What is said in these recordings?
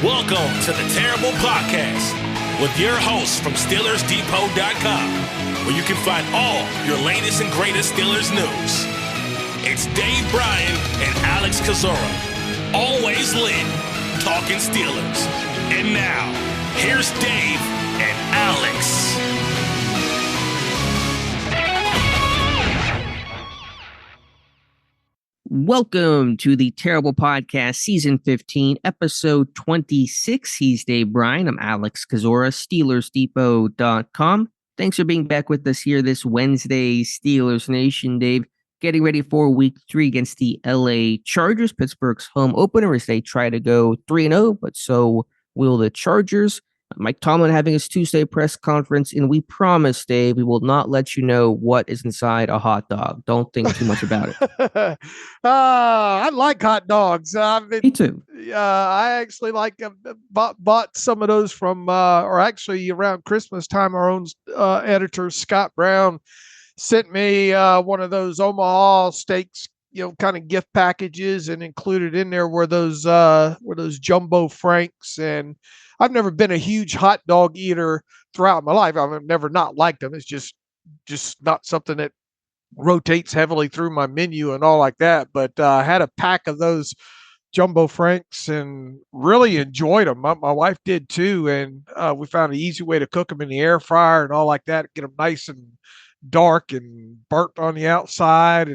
Welcome to the Terrible Podcast with your hosts from SteelersDepot.com, where you can find all your latest and greatest Steelers news. It's Dave Bryan and Alex Kozora, always lit, talking Steelers. And now, here's Dave and Alex. Welcome to the Terrible Podcast, Season 15, Episode 26. He's Dave Bryan. I'm Alex Kozora, SteelersDepot.com. Thanks for being back with us here this Wednesday, Steelers Nation. Dave, getting ready for Week 3 against the LA Chargers, Pittsburgh's home opener, as they try to go 3-0, but so will the Chargers. Mike Tomlin having his Tuesday press conference, and we promise, Dave, we will not let you know what is inside a hot dog. Don't think too much about it. I like hot dogs. Me too. I actually bought some of those from, or actually around Christmas time, our own editor, Scott Brown, sent me one of those Omaha steaks, kind of gift packages, and included in there were those jumbo franks. And I've never been a huge hot dog eater throughout my life. I've never not liked them. It's just not something that rotates heavily through my menu and all like that. But I had a pack of those jumbo franks and really enjoyed them. My wife did too. And we found an easy way to cook them in the air fryer and all like that, get them nice and dark and burnt on the outside.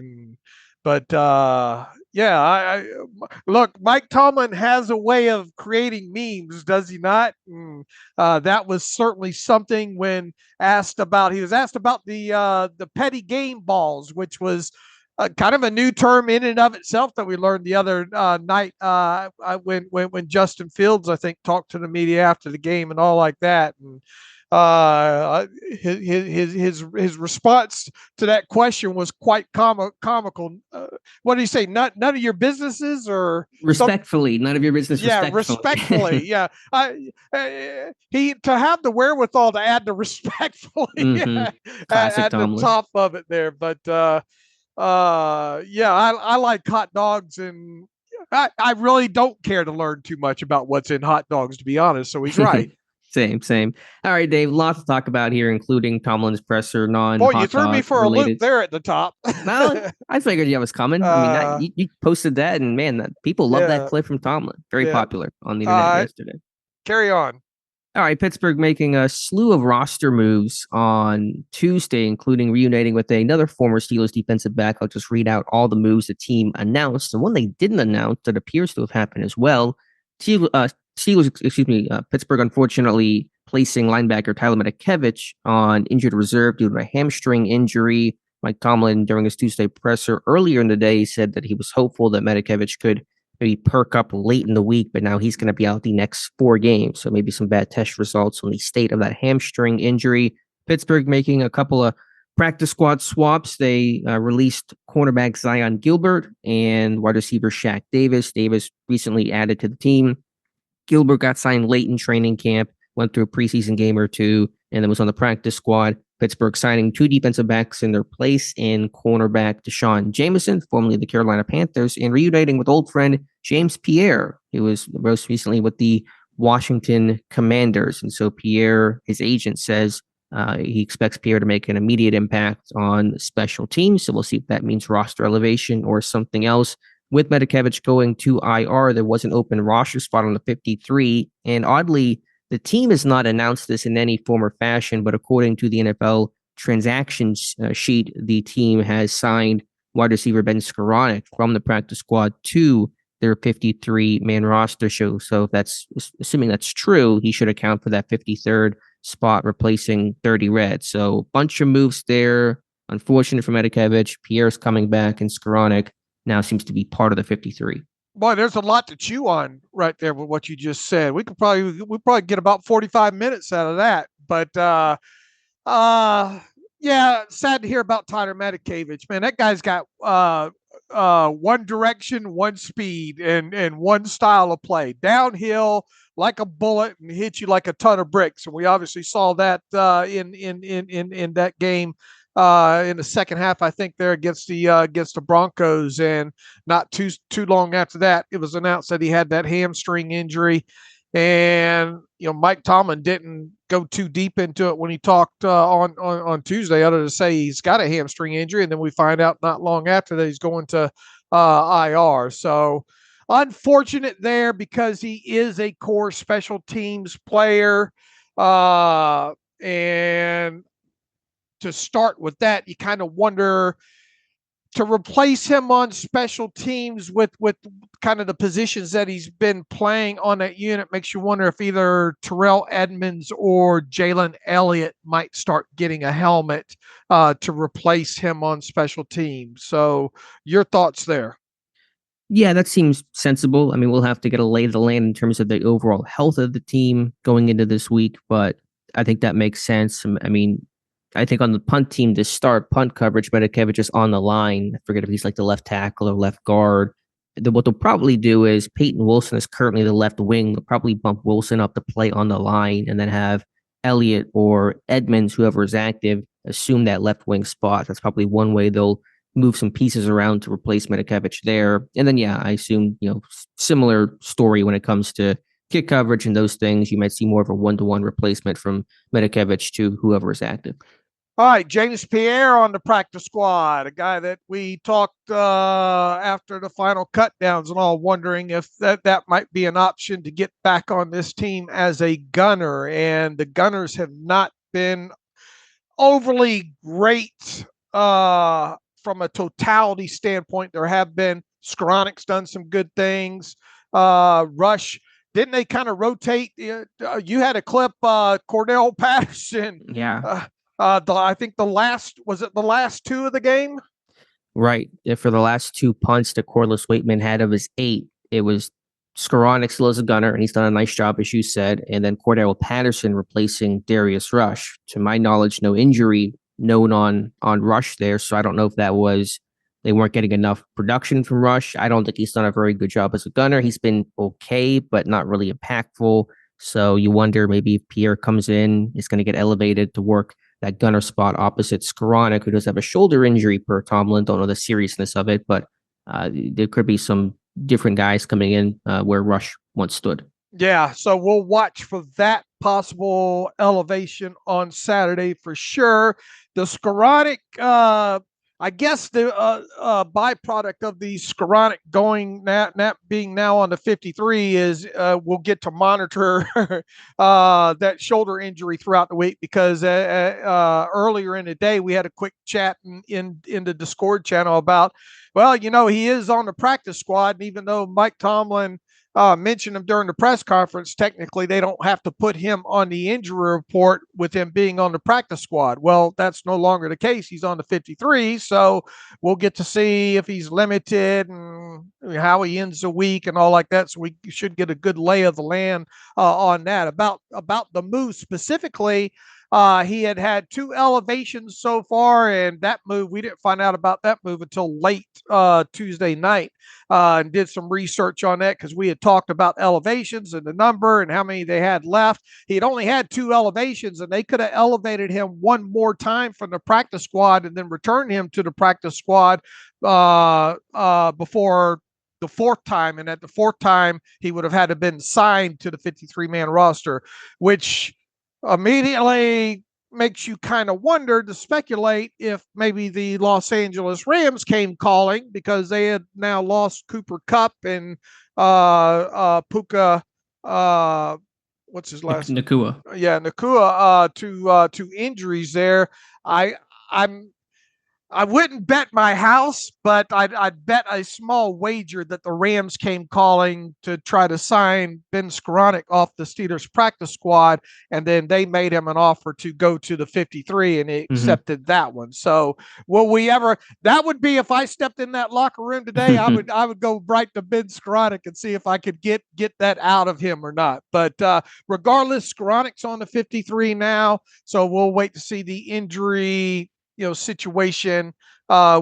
I look, Mike Tomlin has a way of creating memes, does he not? That was certainly something when he was asked about the petty game balls, which was kind of a new term in and of itself that we learned the other night when Justin Fields, I think, talked to the media after the game and all like that. And his response to that question was quite comical. What did he say? None of your businesses, or respectfully, none of your business. Yeah, respectfully. Yeah, he to have the wherewithal to add the respectfully at the top of it there. But I like hot dogs, and I really don't care to learn too much about what's in hot dogs, to be honest. So he's right. Same. All right, Dave, lots to talk about here, including Tomlin's presser, Boy, you threw me for related. A loop there at the top. Well, I figured you was coming. I mean, you posted that, and man, people love that clip from Tomlin. Very popular on the internet yesterday. Carry on. All right, Pittsburgh making a slew of roster moves on Tuesday, including reuniting with another former Steelers defensive back. I'll just read out all the moves the team announced. The one they didn't announce that appears to have happened as well. Pittsburgh unfortunately placing linebacker Tyler Matakevich on injured reserve due to a hamstring injury. Mike Tomlin, during his Tuesday presser earlier in the day, said that he was hopeful that Matakevich could maybe perk up late in the week, but now he's going to be out the next 4 games. So maybe some bad test results on the state of that hamstring injury. Pittsburgh making a couple of practice squad swaps. They released cornerback Zion Gilbert and wide receiver Shaq Davis. Davis recently added to the team. Gilbert got signed late in training camp, went through a preseason game or two, and then was on the practice squad. Pittsburgh signing 2 defensive backs in their place in cornerback Deshaun Jameson, formerly of the Carolina Panthers, and reuniting with old friend James Pierre, who was most recently with the Washington Commanders. And so Pierre, his agent, says he expects Pierre to make an immediate impact on special teams. So we'll see if that means roster elevation or something else. With Matakevich going to IR, there was an open roster spot on the 53. And oddly, the team has not announced this in any form or fashion, but according to the NFL transactions sheet, the team has signed wide receiver Ben Skowronek from the practice squad to their 53-man roster show. So if that's, assuming that's true, he should account for that 53rd spot, replacing 30 Red. So bunch of moves there. Unfortunate for Matakevich. Pierre's coming back, and Skowronek now seems to be part of the 53. Boy, there's a lot to chew on right there with what you just said. We probably get about 45 minutes out of that. But sad to hear about Tyler Matakevich. Man, that guy's got one direction, one speed, and one style of play. Downhill like a bullet and hit you like a ton of bricks. And we obviously saw that in that game in the second half, I think, there against the Broncos. And not too long after that, it was announced that he had that hamstring injury. And, Mike Tomlin didn't go too deep into it when he talked on Tuesday, other than to say he's got a hamstring injury. And then we find out not long after that he's going to IR. So unfortunate there because he is a core special teams player. And to start with that, you kind of wonder to replace him on special teams with kind of the positions that he's been playing on that unit makes you wonder if either Terrell Edmonds or Jalen Elliott might start getting a helmet to replace him on special teams. So your thoughts there? Yeah, that seems sensible. I mean, we'll have to get a lay of the land in terms of the overall health of the team going into this week, but I think that makes sense. I mean, I think on the punt team to start punt coverage, Medikevich is on the line. I forget if he's like the left tackle or left guard. What they'll probably do is Peyton Wilson is currently the left wing. They'll probably bump Wilson up to play on the line and then have Elliott or Edmonds, whoever is active, assume that left wing spot. That's probably one way they'll move some pieces around to replace Medikevich there. And then, yeah, I assume, similar story when it comes to kick coverage and those things. You might see more of a one-to-one replacement from Medikevich to whoever is active. All right, James Pierre on the practice squad, a guy that we talked after the final cut downs and all, wondering if that might be an option to get back on this team as a gunner. And the Gunners have not been overly great from a totality standpoint. There have been Skowronek's done some good things. Rush, didn't they kind of rotate? You had a clip, Cordell Patterson. Yeah. I think the last two of the game? Right. For the last two punts that Corliss Waitman had of his 8, it was Skowronek still as a gunner, and he's done a nice job, as you said, and then Cordell Patterson replacing Darius Rush. To my knowledge, no injury known on Rush there, so I don't know if that was they weren't getting enough production from Rush. I don't think he's done a very good job as a gunner. He's been okay, but not really impactful. So you wonder maybe if Pierre comes in, is going to get elevated to work that gunner spot opposite Skowronek, who does have a shoulder injury per Tomlin. Don't know the seriousness of it, but there could be some different guys coming in where Rush once stood. Yeah, so we'll watch for that possible elevation on Saturday for sure. The Scowronek, I guess the byproduct of the Skowronek going being now on the 53 is we'll get to monitor that shoulder injury throughout the week, because earlier in the day we had a quick chat in the Discord channel about, well, he is on the practice squad, and even though Mike Tomlin mentioned him during the press conference, technically they don't have to put him on the injury report with him being on the practice squad. Well, that's no longer the case. He's on the 53, so we'll get to see if he's limited and how he ends the week and all like that. So we should get a good lay of the land on that. About the move specifically, he had 2 elevations so far, and that move, we didn't find out about that move until late Tuesday night, and did some research on that because we had talked about elevations and the number and how many they had left. He had only had 2 elevations, and they could have elevated him one more time from the practice squad and then returned him to the practice squad before the 4th time. And at the 4th time, he would have had to been signed to the 53-man roster, which immediately makes you kind of wonder to speculate if maybe the Los Angeles Rams came calling, because they had now lost Cooper Kupp and Puka, what's his last name? Nacua. Yeah, Nacua, to injuries there. I wouldn't bet my house, but I'd bet a small wager that the Rams came calling to try to sign Ben Skowronek off the Steelers practice squad, and then they made him an offer to go to the 53, and he accepted that one. So will we ever? That would be if I stepped in that locker room today. I would go right to Ben Skowronek and see if I could get that out of him or not. But regardless, Skowronek's on the 53 now, so we'll wait to see the injury situation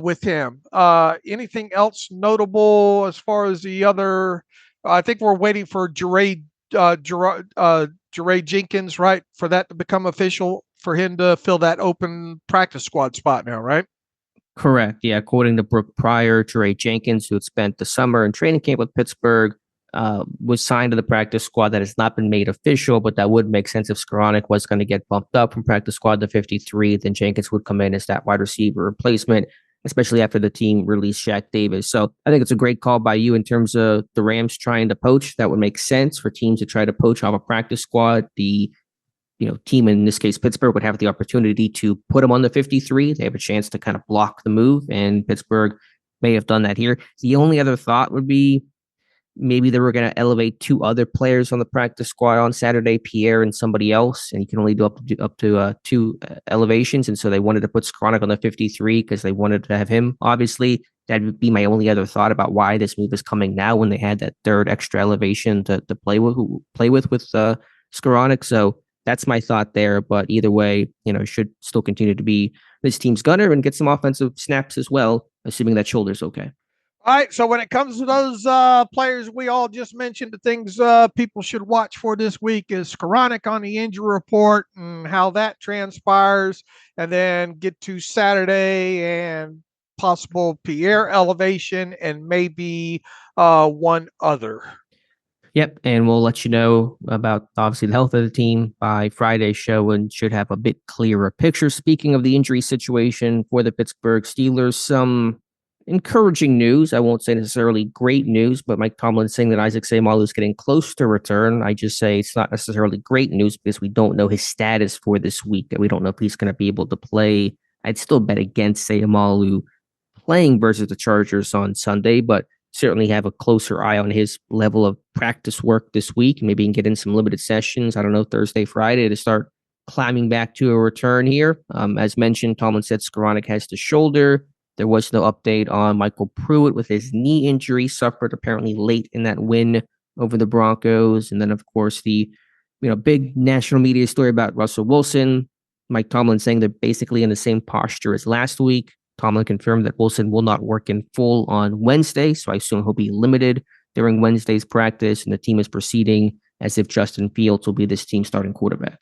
with him. Anything else notable as far as the other? I think we're waiting for Jeray Jenkins, right, for that to become official, for him to fill that open practice squad spot now, right? Correct. Yeah, according to Brooke Pryor, Jeray Jenkins, who had spent the summer in training camp with Pittsburgh, was signed to the practice squad that has not been made official, but that would make sense if Skowronek was going to get bumped up from practice squad to 53. Then Jenkins would come in as that wide receiver replacement, especially after the team released Shaq Davis. So I think it's a great call by you in terms of the Rams trying to poach. That would make sense for teams to try to poach off a practice squad. The team, in this case, Pittsburgh, would have the opportunity to put him on the 53. They have a chance to kind of block the move, and Pittsburgh may have done that here. The only other thought would be maybe they were going to elevate two other players on the practice squad on Saturday, Pierre and somebody else, and you can only do up to two elevations. And so they wanted to put Skowronek on the 53 because they wanted to have him. Obviously, that would be my only other thought about why this move is coming now when they had that third extra elevation to play with Skowronek. So that's my thought there. But either way, should still continue to be this team's gunner and get some offensive snaps as well, assuming that shoulder's okay. All right. So when it comes to those players we all just mentioned, the things people should watch for this week is Skowronek on the injury report and how that transpires, and then get to Saturday and possible Pierre elevation and maybe one other. Yep, and we'll let you know about, obviously, the health of the team by Friday's show and should have a bit clearer picture. Speaking of the injury situation for the Pittsburgh Steelers, some encouraging news. I won't say necessarily great news, but Mike Tomlin saying that Isaac Seumalo is getting close to return. I just say it's not necessarily great news because we don't know his status for this week. We don't know if he's going to be able to play. I'd still bet against Seumalo playing versus the Chargers on Sunday, but certainly have a closer eye on his level of practice work this week. Maybe he can get in some limited sessions, I don't know, Thursday, Friday, to start climbing back to a return here. As mentioned, Tomlin said Skowronek has the shoulder. There was no update on Michael Pruitt with his knee injury, suffered apparently late in that win over the Broncos. And then, of course, the big national media story about Russell Wilson. Mike Tomlin saying they're basically in the same posture as last week. Tomlin confirmed that Wilson will not work in full on Wednesday, so I assume he'll be limited during Wednesday's practice, and the team is proceeding as if Justin Fields will be this team's starting quarterback.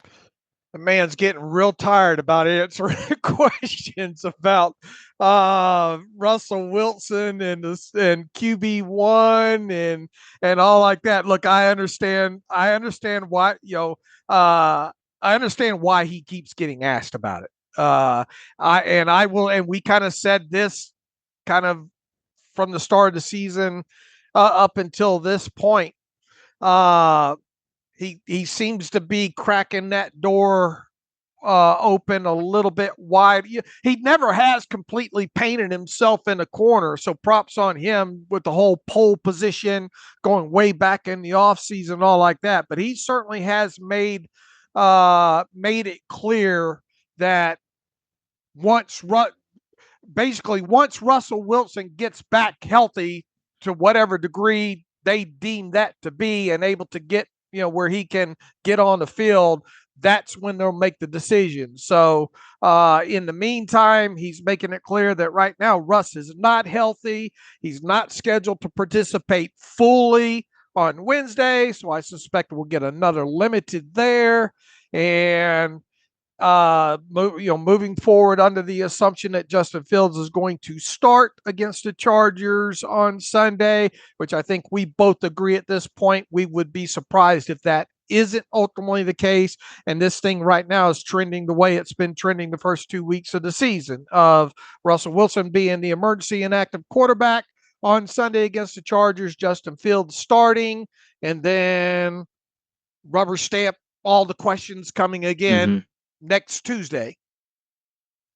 The man's getting real tired about answering questions about Russell Wilson and QB1 and all like that. Look, I understand why I understand why he keeps getting asked about it. We kind of said this kind of from the start of the season up until this point. He seems to be cracking that door open a little bit wide. He never has completely painted himself in a corner, so props on him with the whole pole position going way back in the offseason and all like that. But he certainly has made it clear that once Russell Wilson gets back healthy to whatever degree they deem that to be and able to get, where he can get on the field, that's when they'll make the decision. So in the meantime, he's making it clear that right now Russ is not healthy. He's not scheduled to participate fully on Wednesday. So I suspect we'll get another limited there. And moving forward under the assumption that Justin Fields is going to start against the Chargers on Sunday, which I think we both agree at this point. We would be surprised if that isn't ultimately the case. And this thing right now is trending the way it's been trending the first 2 weeks of the season, of Russell Wilson being the emergency inactive quarterback on Sunday against the Chargers, Justin Fields starting, and then rubber stamp all the questions coming again next Tuesday.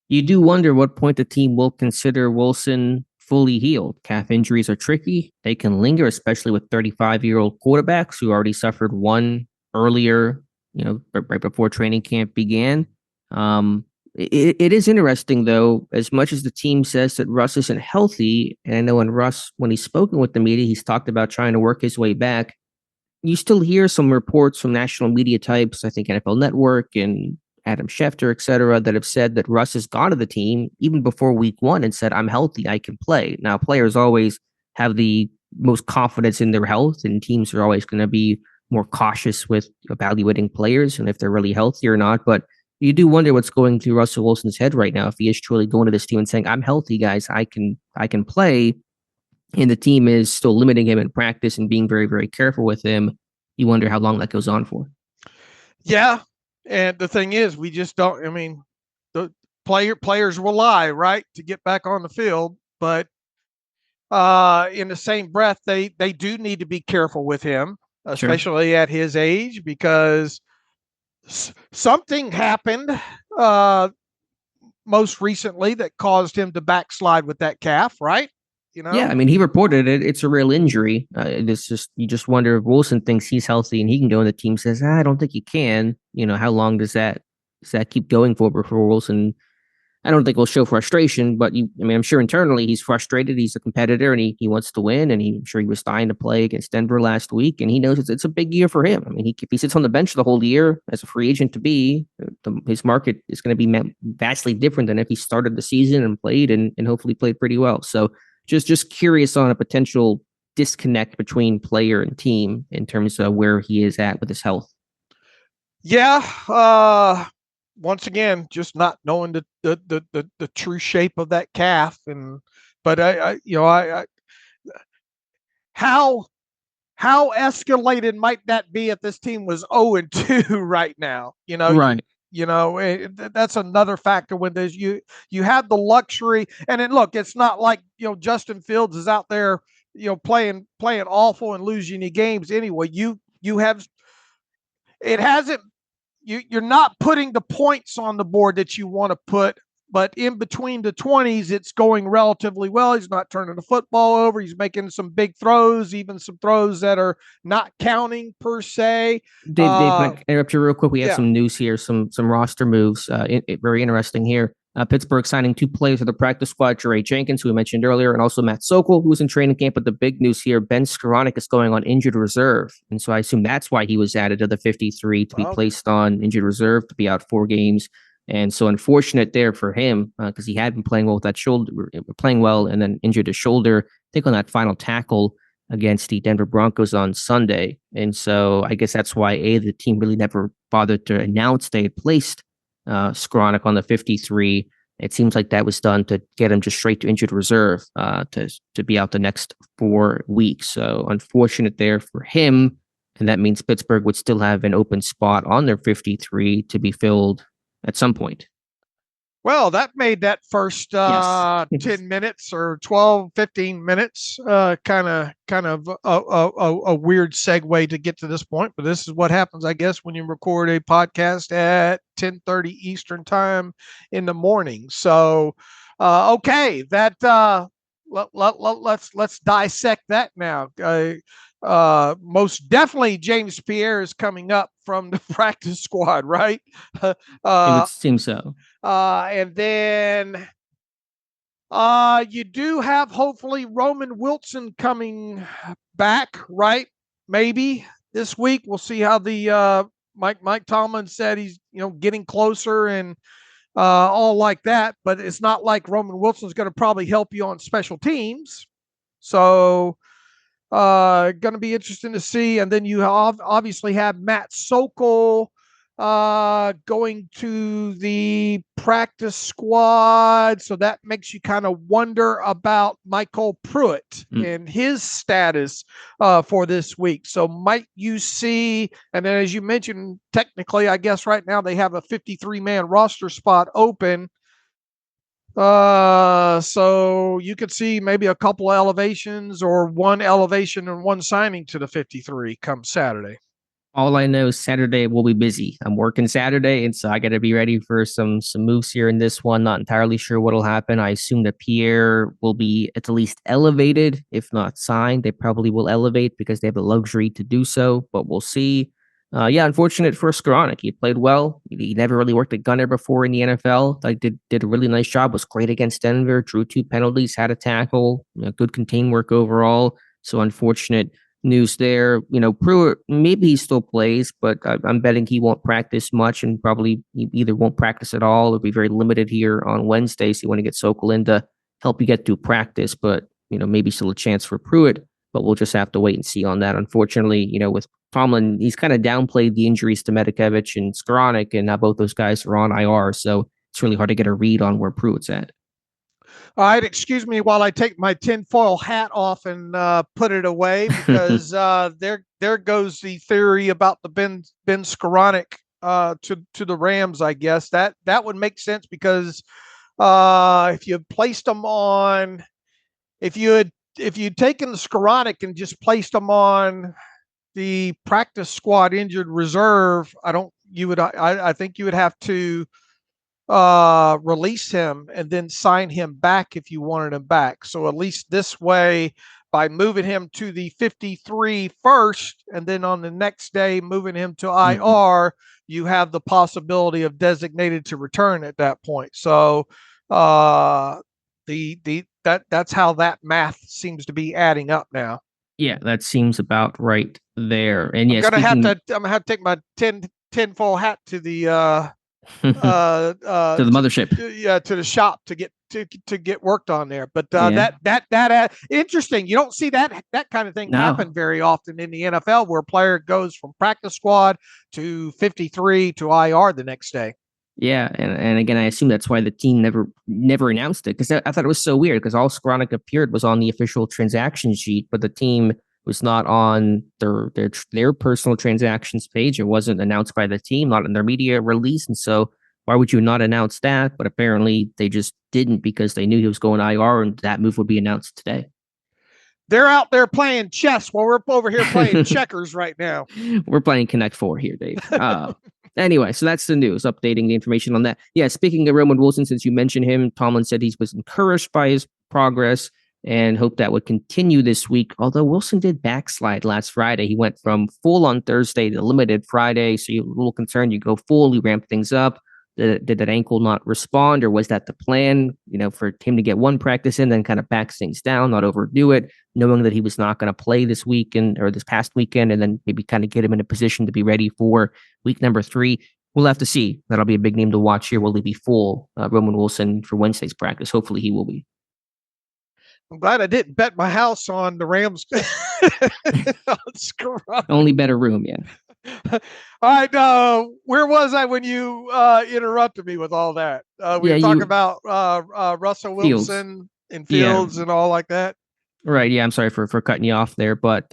You do wonder what point the team will consider Wilson fully healed. Calf injuries are tricky. They can linger, especially with 35-year-old quarterbacks who already suffered one earlier, right before training camp began. It is interesting, though, as much as the team says that Russ isn't healthy, and I know when he's spoken with the media, he's talked about trying to work his way back. You still hear some reports from national media types, I think NFL Network and Adam Schefter, et cetera, that have said that Russ has gone to the team even before week one and said, I'm healthy, I can play. Now, players always have the most confidence in their health, and teams are always going to be more cautious with evaluating players and if they're really healthy or not. But you do wonder what's going through Russell Wilson's head right now, if he is truly going to this team and saying, I'm healthy, guys, I can play. and the team is still limiting him in practice and being very, very careful with him, you wonder how long that goes on for. Yeah. And the thing is, we just don't, I mean, the players will lie, right, to get back on the field. But in the same breath, they do need to be careful with him, especially at his age, because something happened most recently that caused him to backslide with that calf, right? Yeah, I mean, he reported it. It's a real injury. It's just, you just wonder if Wilson thinks he's healthy and he can go, and the team says, I don't think he can. How long does that keep going for before Wilson? I don't think will show frustration, but I'm sure internally he's frustrated. He's a competitor and he wants to win, and I'm sure he was dying to play against Denver last week, and he knows it's a big year for him. I mean, if he sits on the bench the whole year as a free agent his market is going to be vastly different than if he started the season and played and hopefully played pretty well. So just curious on a potential disconnect between player and team in terms of where he is at with his health. Yeah. Once again, just not knowing the true shape of that calf, but how escalated might that be if this team was 0-2 right now? Right. That's another factor when there's you have the luxury, and then look, it's not like Justin Fields is out there playing awful and losing any games anyway. You have it hasn't. You're not putting the points on the board that you want to put, but in between the 20s, it's going relatively well. He's not turning the football over. He's making some big throws, even some throws that are not counting per se. Dave, can I interrupt you real quick? We have some news here, some roster moves. Very interesting here. Pittsburgh signing 2 players to the practice squad, Jerry Jenkins, who we mentioned earlier, and also Matt Sokol, who was in training camp. But the big news here, Ben Skowronek is going on injured reserve. And so I assume that's why he was added to the 53 to be placed on injured reserve, to be out 4 games. And so unfortunate there for him, because he had been playing well with that shoulder, and then injured his shoulder, I think on that final tackle against the Denver Broncos on Sunday. And so I guess that's why the team really never bothered to announce they had placed Skowronek on the 53. It seems like that was done to get him just straight to injured reserve to be out the next 4 weeks. So unfortunate there for him. And that means Pittsburgh would still have an open spot on their 53 to be filled at some point. Well, that made that first 10 minutes or 12, 15 minutes kind of a weird segue to get to this point. But this is what happens, I guess, when you record a podcast at 10:30 Eastern time in the morning. So, okay, that let's dissect that now. Most definitely James Pierre is coming up from the practice squad, right? It would seem so. And then you do have hopefully Roman Wilson coming back, right? Maybe this week. We'll see how the Mike Tomlin said he's getting closer and all like that. But it's not like Roman Wilson's going to probably help you on special teams. So going to be interesting to see. And then you obviously have Matt Sokol going to the practice squad. So that makes you kind of wonder about Michael Pruitt and his status for this week. So might you see, and then as you mentioned, technically, I guess right now they have a 53-man roster spot open. So you could see maybe a couple of elevations or one elevation and one signing to the 53 come Saturday. All I know is Saturday will be busy. I'm working Saturday, and so I got to be ready for some moves here in this one. Not entirely sure what'll happen. I assume that Pierre will be at least elevated, if not signed. They probably will elevate because they have the luxury to do so, but we'll see. Unfortunate for Scowronek. He played well. He never really worked at gunner before in the NFL. Like did a really nice job. Was great against Denver. Drew 2 penalties. Had a tackle. Good contain work overall. So unfortunate news there. Pruitt, maybe he still plays, but I'm betting he won't practice much, and probably he either won't practice at all or be very limited here on Wednesday. So you want to get Sokol in to help you get through practice, but maybe still a chance for Pruitt. But we'll just have to wait and see on that. Unfortunately, with Tomlin, he's kind of downplayed the injuries to Medikevich and Skowronek, and now both those guys are on IR. So it's really hard to get a read on where Pruitt's at. All right, excuse me while I take my tinfoil hat off and put it away, because there goes the theory about the Ben Skowronek to the Rams. I guess that would make sense, because if you placed them on, if you'd taken the Skowronek and just placed them on the practice squad injured reserve, I think you would have to release him and then sign him back if you wanted him back. So at least this way, by moving him to the 53 first, and then on the next day moving him to IR, you have the possibility of designated to return at that point. So that's how that math seems to be adding up now. Yeah, that seems about right there. And yeah, I'm gonna have to take my tinfoil hat to the to the mothership. To the shop to get worked on there. But that interesting. You don't see that kind of thing happen very often in the NFL, where a player goes from practice squad to 53 to IR the next day. Yeah, and again, I assume that's why the team never announced it, because I thought it was so weird, because all Skowronek appeared was on the official transaction sheet, but the team was not on their personal transactions page. It wasn't announced by the team, not in their media release, and so why would you not announce that? But apparently they just didn't, because they knew he was going IR, and that move would be announced today. They're out there playing chess while we're over here playing checkers right now. We're playing Connect 4 here, Dave. Anyway, so that's the news, updating the information on that. Yeah, speaking of Roman Wilson, since you mentioned him, Tomlin said he was encouraged by his progress and hoped that would continue this week. Although Wilson did backslide last Friday. He went from full on Thursday to limited Friday. So you're a little concerned. You go full, you ramp things up. Did that ankle not respond, or was that the plan, for him to get one practice in, then kind of back things down, not overdo it, knowing that he was not going to play this weekend or this past weekend, and then maybe kind of get him in a position to be ready for week number 3? We'll have to see. That'll be a big name to watch here. Will he be full, Roman Wilson, for Wednesday's practice? Hopefully he will be. I'm glad I didn't bet my house on the Rams. Only better room, yeah. All right, where was I when you interrupted me with all that? We were talking about Russell Wilson and Fields and all like that. Right. Yeah, I'm sorry for cutting you off there, but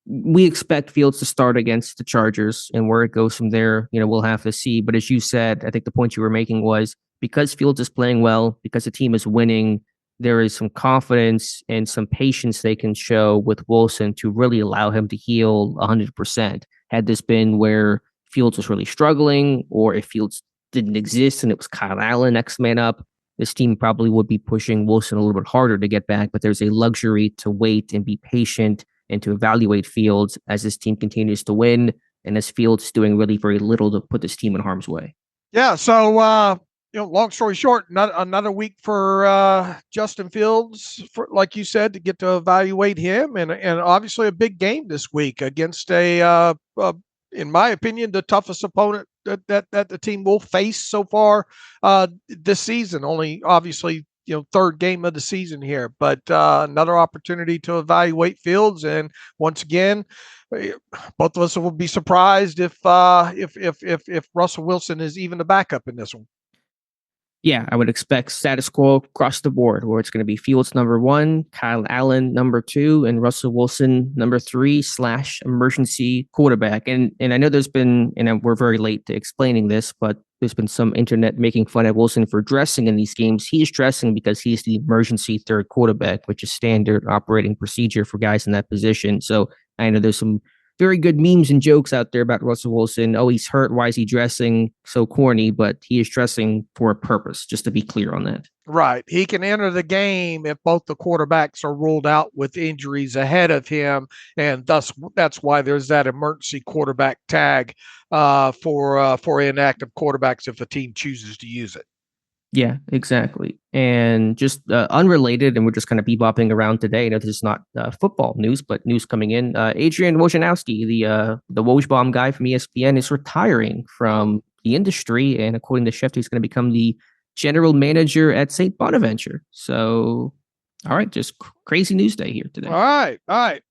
we expect Fields to start against the Chargers, and where it goes from there, we'll have to see. But as you said, I think the point you were making was, because Fields is playing well, because the team is winning, there is some confidence and some patience they can show with Wilson to really allow him to heal 100%. Had this been where Fields was really struggling, or if Fields didn't exist and it was Kyle Allen next man up, this team probably would be pushing Wilson a little bit harder to get back. But there's a luxury to wait and be patient and to evaluate Fields as this team continues to win, and as Fields is doing really very little to put this team in harm's way. Yeah, so long story short, another week for Justin Fields, like you said, to get to evaluate him, and obviously a big game this week against in my opinion, the toughest opponent that the team will face so far this season. Only obviously, third game of the season here, but another opportunity to evaluate Fields, and once again, both of us will be surprised if Russell Wilson is even the backup in this one. Yeah, I would expect status quo across the board, where it's going to be Fields number 1, Kyle Allen number 2, and Russell Wilson number 3 / emergency quarterback. And I know there's been, and we're very late to explaining this, but there's been some internet making fun of Wilson for dressing in these games. He's dressing because he's the emergency third quarterback, which is standard operating procedure for guys in that position. So I know there's some very good memes and jokes out there about Russell Wilson. Oh, he's hurt. Why is he dressing? So corny, but he is dressing for a purpose, just to be clear on that. Right. He can enter the game if both the quarterbacks are ruled out with injuries ahead of him. And that's why there's that emergency quarterback tag for inactive quarterbacks if a team chooses to use it. Yeah, exactly. And just unrelated, and we're just kind of bebopping around today. This is not football news, but news coming in. Adrian Wojnarowski, the Woj guy from ESPN, is retiring from the industry. And according to Schefter, he's going to become the general manager at St. Bonaventure. So, all right, just crazy news day here today. All right.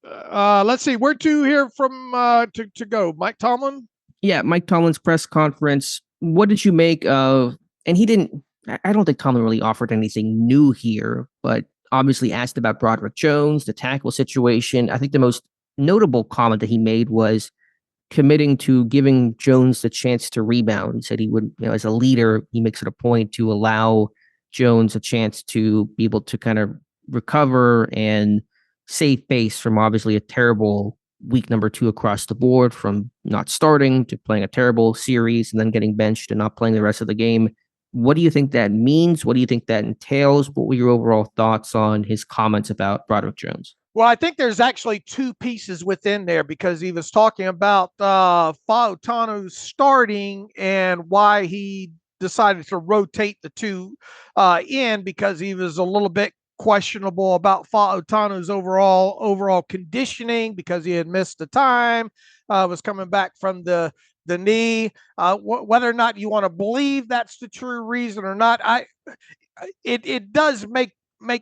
Let's see. Where to here from to go? Mike Tomlin? Yeah, Mike Tomlin's press conference. What did you make of, and he didn't I don't think Tomlin really offered anything new here, but obviously asked about Broderick Jones, the tackle situation. I think the most notable comment that he made was committing to giving Jones the chance to rebound. He said he would, as a leader, he makes it a point to allow Jones a chance to be able to kind of recover and save face from obviously a terrible week number 2 across the board, from not starting to playing a terrible series and then getting benched and not playing the rest of the game. What do you think that means? What do you think that entails? What were your overall thoughts on his comments about Broderick Jones? Well, I think there's actually two pieces within there, because he was talking about Fautanu starting and why he decided to rotate the two in, because he was a little bit questionable about Fautanu's overall conditioning, because he had missed the time, was coming back from the knee. Whether or not you want to believe that's the true reason or not, it does make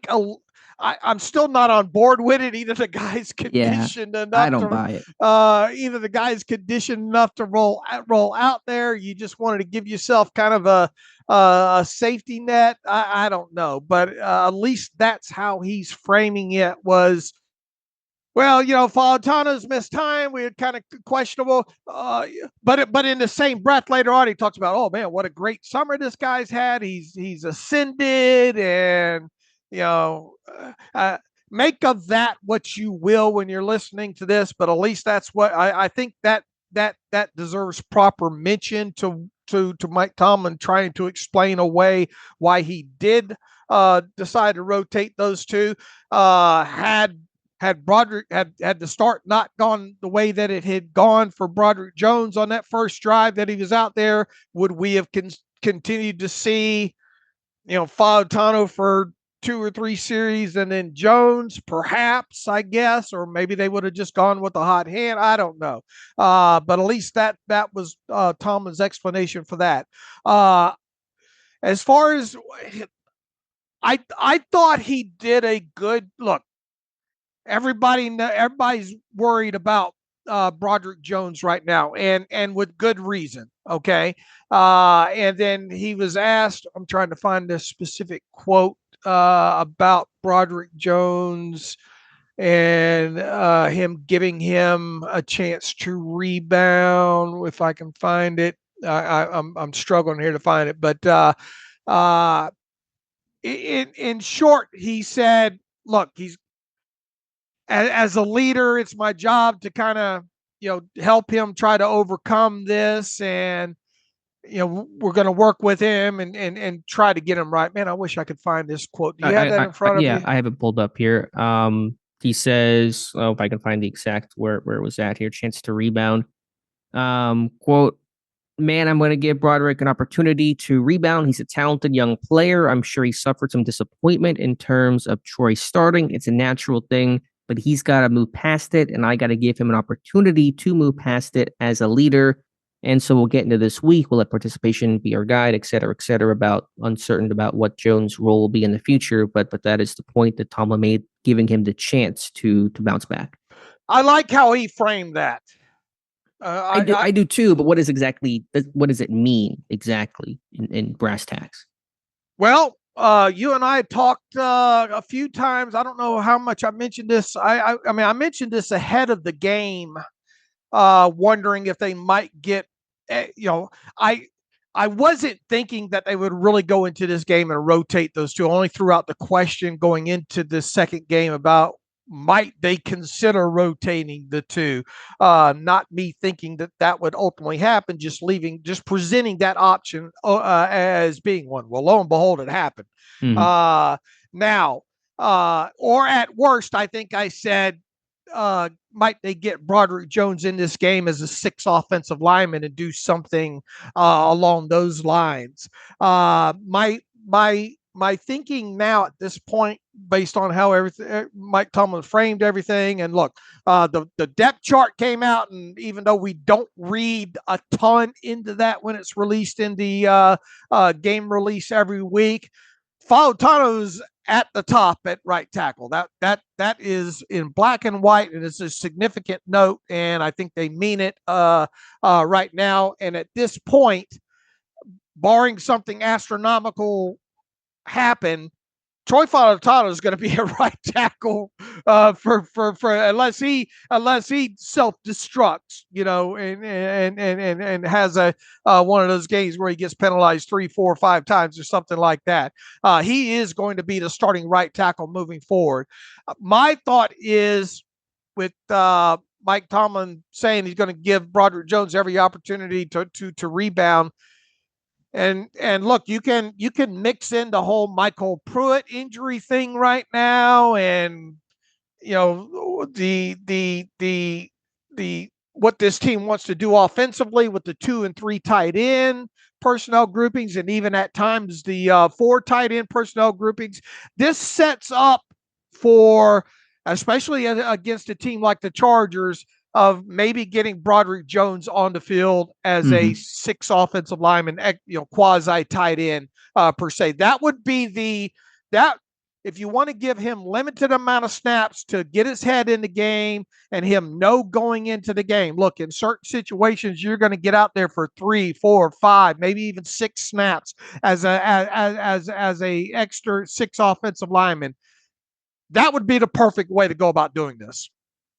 a. I'm still not on board with it. Either the guy's conditioned enough I don't buy it. Either the guy's conditioned enough to roll out there. You just wanted to give yourself kind of a safety net. I don't know, but at least that's how he's framing it. Was, well, Fautano's missed time. We had kind of questionable, but in the same breath later on, he talks about, oh man, what a great summer this guy's had. He's ascended, and make of that what you will when you're listening to this. But at least that's what I think that deserves proper mention to Mike Tomlin, trying to explain away why he did decide to rotate those two. Had Broderick had the start not gone the way that it had gone for Broderick Jones on that first drive that he was out there, would we have continued to see, Fautano for 2 or 3 series and then Jones? Perhaps, I guess, or maybe they would have just gone with the hot hand. I don't know. But at least that was Tomlin's explanation for that. As far as I thought he did a good look. Everybody's worried about Broderick Jones right now, and with good reason. Okay. And then he was asked, I'm trying to find this specific quote about Broderick Jones and him giving him a chance to rebound. If I can find it, I'm struggling here to find it, but in short, he said, look, he's, as a leader, it's my job to kind of, help him try to overcome this. And, we're going to work with him and try to get him right. Man, I wish I could find this quote. Do you have that in front of you? Yeah, I have it pulled up here. He says, if I can find the exact where it was at here, chance to rebound. Quote, man, I'm going to give Broderick an opportunity to rebound. He's a talented young player. I'm sure he suffered some disappointment in terms of Troy starting. It's a natural thing, but he's got to move past it, and I got to give him an opportunity to move past it as a leader. And so we'll get into this week. We'll let participation be our guide, et cetera, uncertain about what Jones' role will be in the future. But that is the point that Tomlin made, giving him the chance to bounce back. I like how he framed that. I do too, but what does it mean exactly in brass tacks? Well, you and I talked a few times. I don't know how much I mentioned this. I mean, I mentioned this ahead of the game, wondering if they might get, I wasn't thinking that they would really go into this game and rotate those two. I only threw out the question going into the second game about, might they consider rotating the two? Not me thinking that would ultimately happen, just presenting that option as being one. Well, lo and behold, it happened. Now, or at worst, I think I said, might they get Broderick Jones in this game as a 6th offensive lineman and do something along those lines? My thinking now at this point, based on how everything Mike Tomlin framed everything, and look, the depth chart came out, and even though we don't read a ton into that when it's released in the game release every week, Fautano's at the top at right tackle. That is in black and white, and it's a significant note, and I think they mean it right now. And at this point, barring something astronomical happen, Troy Fautano is going to be a right tackle for unless he self-destructs, and has a one of those games where he gets penalized 3, 4, 5 times or something like that. He is going to be the starting right tackle moving forward. My thought is with Mike Tomlin saying he's going to give Broderick Jones every opportunity to rebound. And look, you can mix in the whole Michael Pruitt injury thing right now, and the what this team wants to do offensively with the 2 and 3 tight end personnel groupings, and even at times the 4 tight end personnel groupings. This sets up for, especially against a team like the Chargers, of maybe getting Broderick Jones on the field as a 6 offensive lineman, quasi tight end per se. That would be if you want to give him limited amount of snaps to get his head in the game and him know going into the game. Look, in certain situations, you're going to get out there for 3, 4, 5, maybe even 6 snaps as a extra 6 offensive lineman. That would be the perfect way to go about doing this.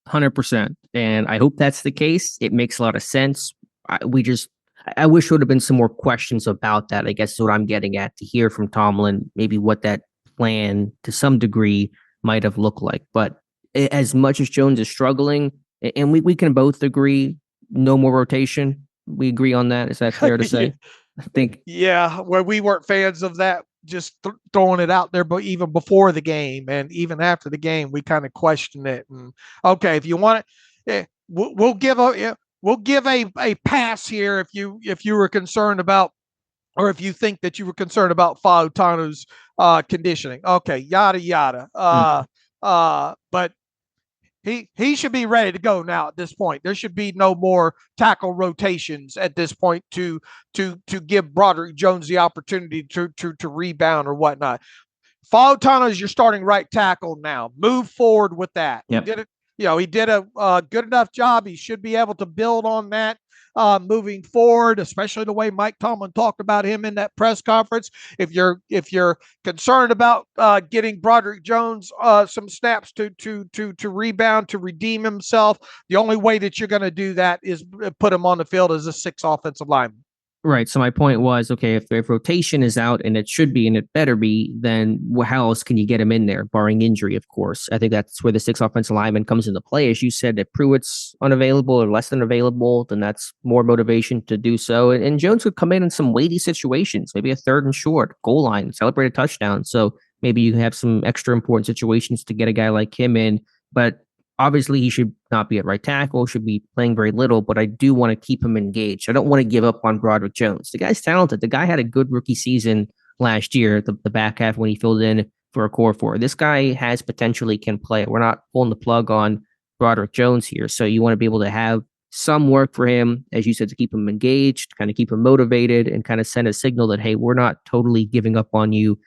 100%. And I hope that's the case. It makes a lot of sense. I wish there would have been some more questions about that, I guess is what I'm getting at, to hear from Tomlin, maybe what that plan to some degree might have looked like. But as much as Jones is struggling, and we can both agree, no more rotation. We agree on that. Is that fair to say? I think. Yeah, where we weren't fans of that, just throwing it out there, but even before the game and even after the game, we kind of questioned it. And okay, if you want it, we'll give a pass here if you were concerned about, or if you think that you were concerned about Fautano's conditioning. Okay, yada yada. But he should be ready to go now at this point. There should be no more tackle rotations at this point to give Broderick Jones the opportunity to rebound or whatnot. Fautano is your starting right tackle now. Move forward with that. Yep. He did a good enough job. He should be able to build on that moving forward, especially the way Mike Tomlin talked about him in that press conference. If you're concerned about getting Broderick Jones some snaps to rebound, to redeem himself, the only way that you're going to do that is put him on the field as a 6 offensive lineman. Right. So my point was, okay, if rotation is out, and it should be, and it better be, then how else can you get him in there, barring injury, of course? I think that's where the 6 offensive lineman comes into play. As you said, if Pruitt's unavailable or less than available, then that's more motivation to do so. And Jones could come in some weighty situations, maybe a 3rd and short, goal line, celebrate a touchdown. So maybe you have some extra important situations to get a guy like him in. But obviously, he should not be at right tackle, should be playing very little, but I do want to keep him engaged. I don't want to give up on Broderick Jones. The guy's talented. The guy had a good rookie season last year, the back half when he filled in for a core 4. This guy has potentially can play. We're not pulling the plug on Broderick Jones here. So you want to be able to have some work for him, as you said, to keep him engaged, kind of keep him motivated, and kind of send a signal that, hey, we're not totally giving up on you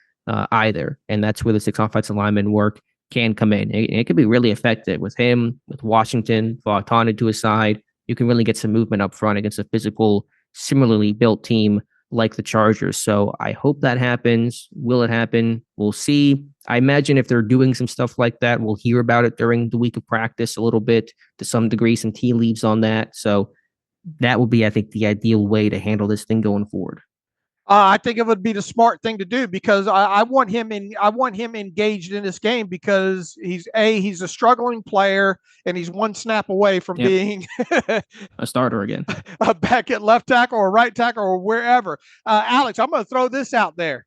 either. And that's where the 6 offensive linemen work can come in. It could be really effective with him, with Washington, Fautano to his side. You can really get some movement up front against a physical, similarly built team like the Chargers. So I hope that happens. Will it happen? We'll see. I imagine if they're doing some stuff like that, we'll hear about it during the week of practice a little bit, to some degree, some tea leaves on that. So that will be, I think, the ideal way to handle this thing going forward. I think it would be the smart thing to do, because I want him engaged in this game, because he's a struggling player, and he's 1 snap away from being a starter again, back at left tackle or right tackle or wherever. Alex, I'm going to throw this out there.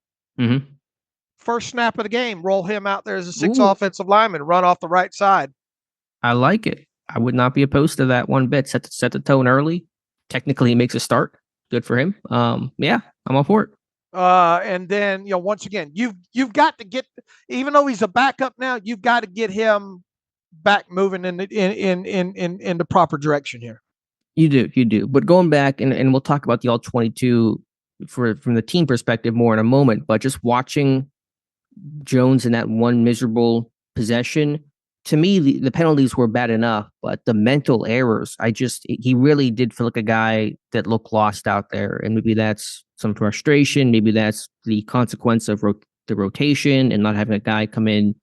First snap of the game, roll him out there as a 6 offensive lineman, run off the right side. I like it. I would not be opposed to that one bit. Set the tone early. Technically, he makes a start. Good for him. Yeah, I'm all for it. And then, once again, you've got to get, even though he's a backup now, you've got to get him back moving in the proper direction here. You do. But going back, and we'll talk about the All-22 from the team perspective more in a moment, but just watching Jones in that one miserable possession, to me, the penalties were bad enough, but the mental errors, he really did feel like a guy that looked lost out there. And maybe that's some frustration. Maybe that's the consequence of the rotation and not having a guy come in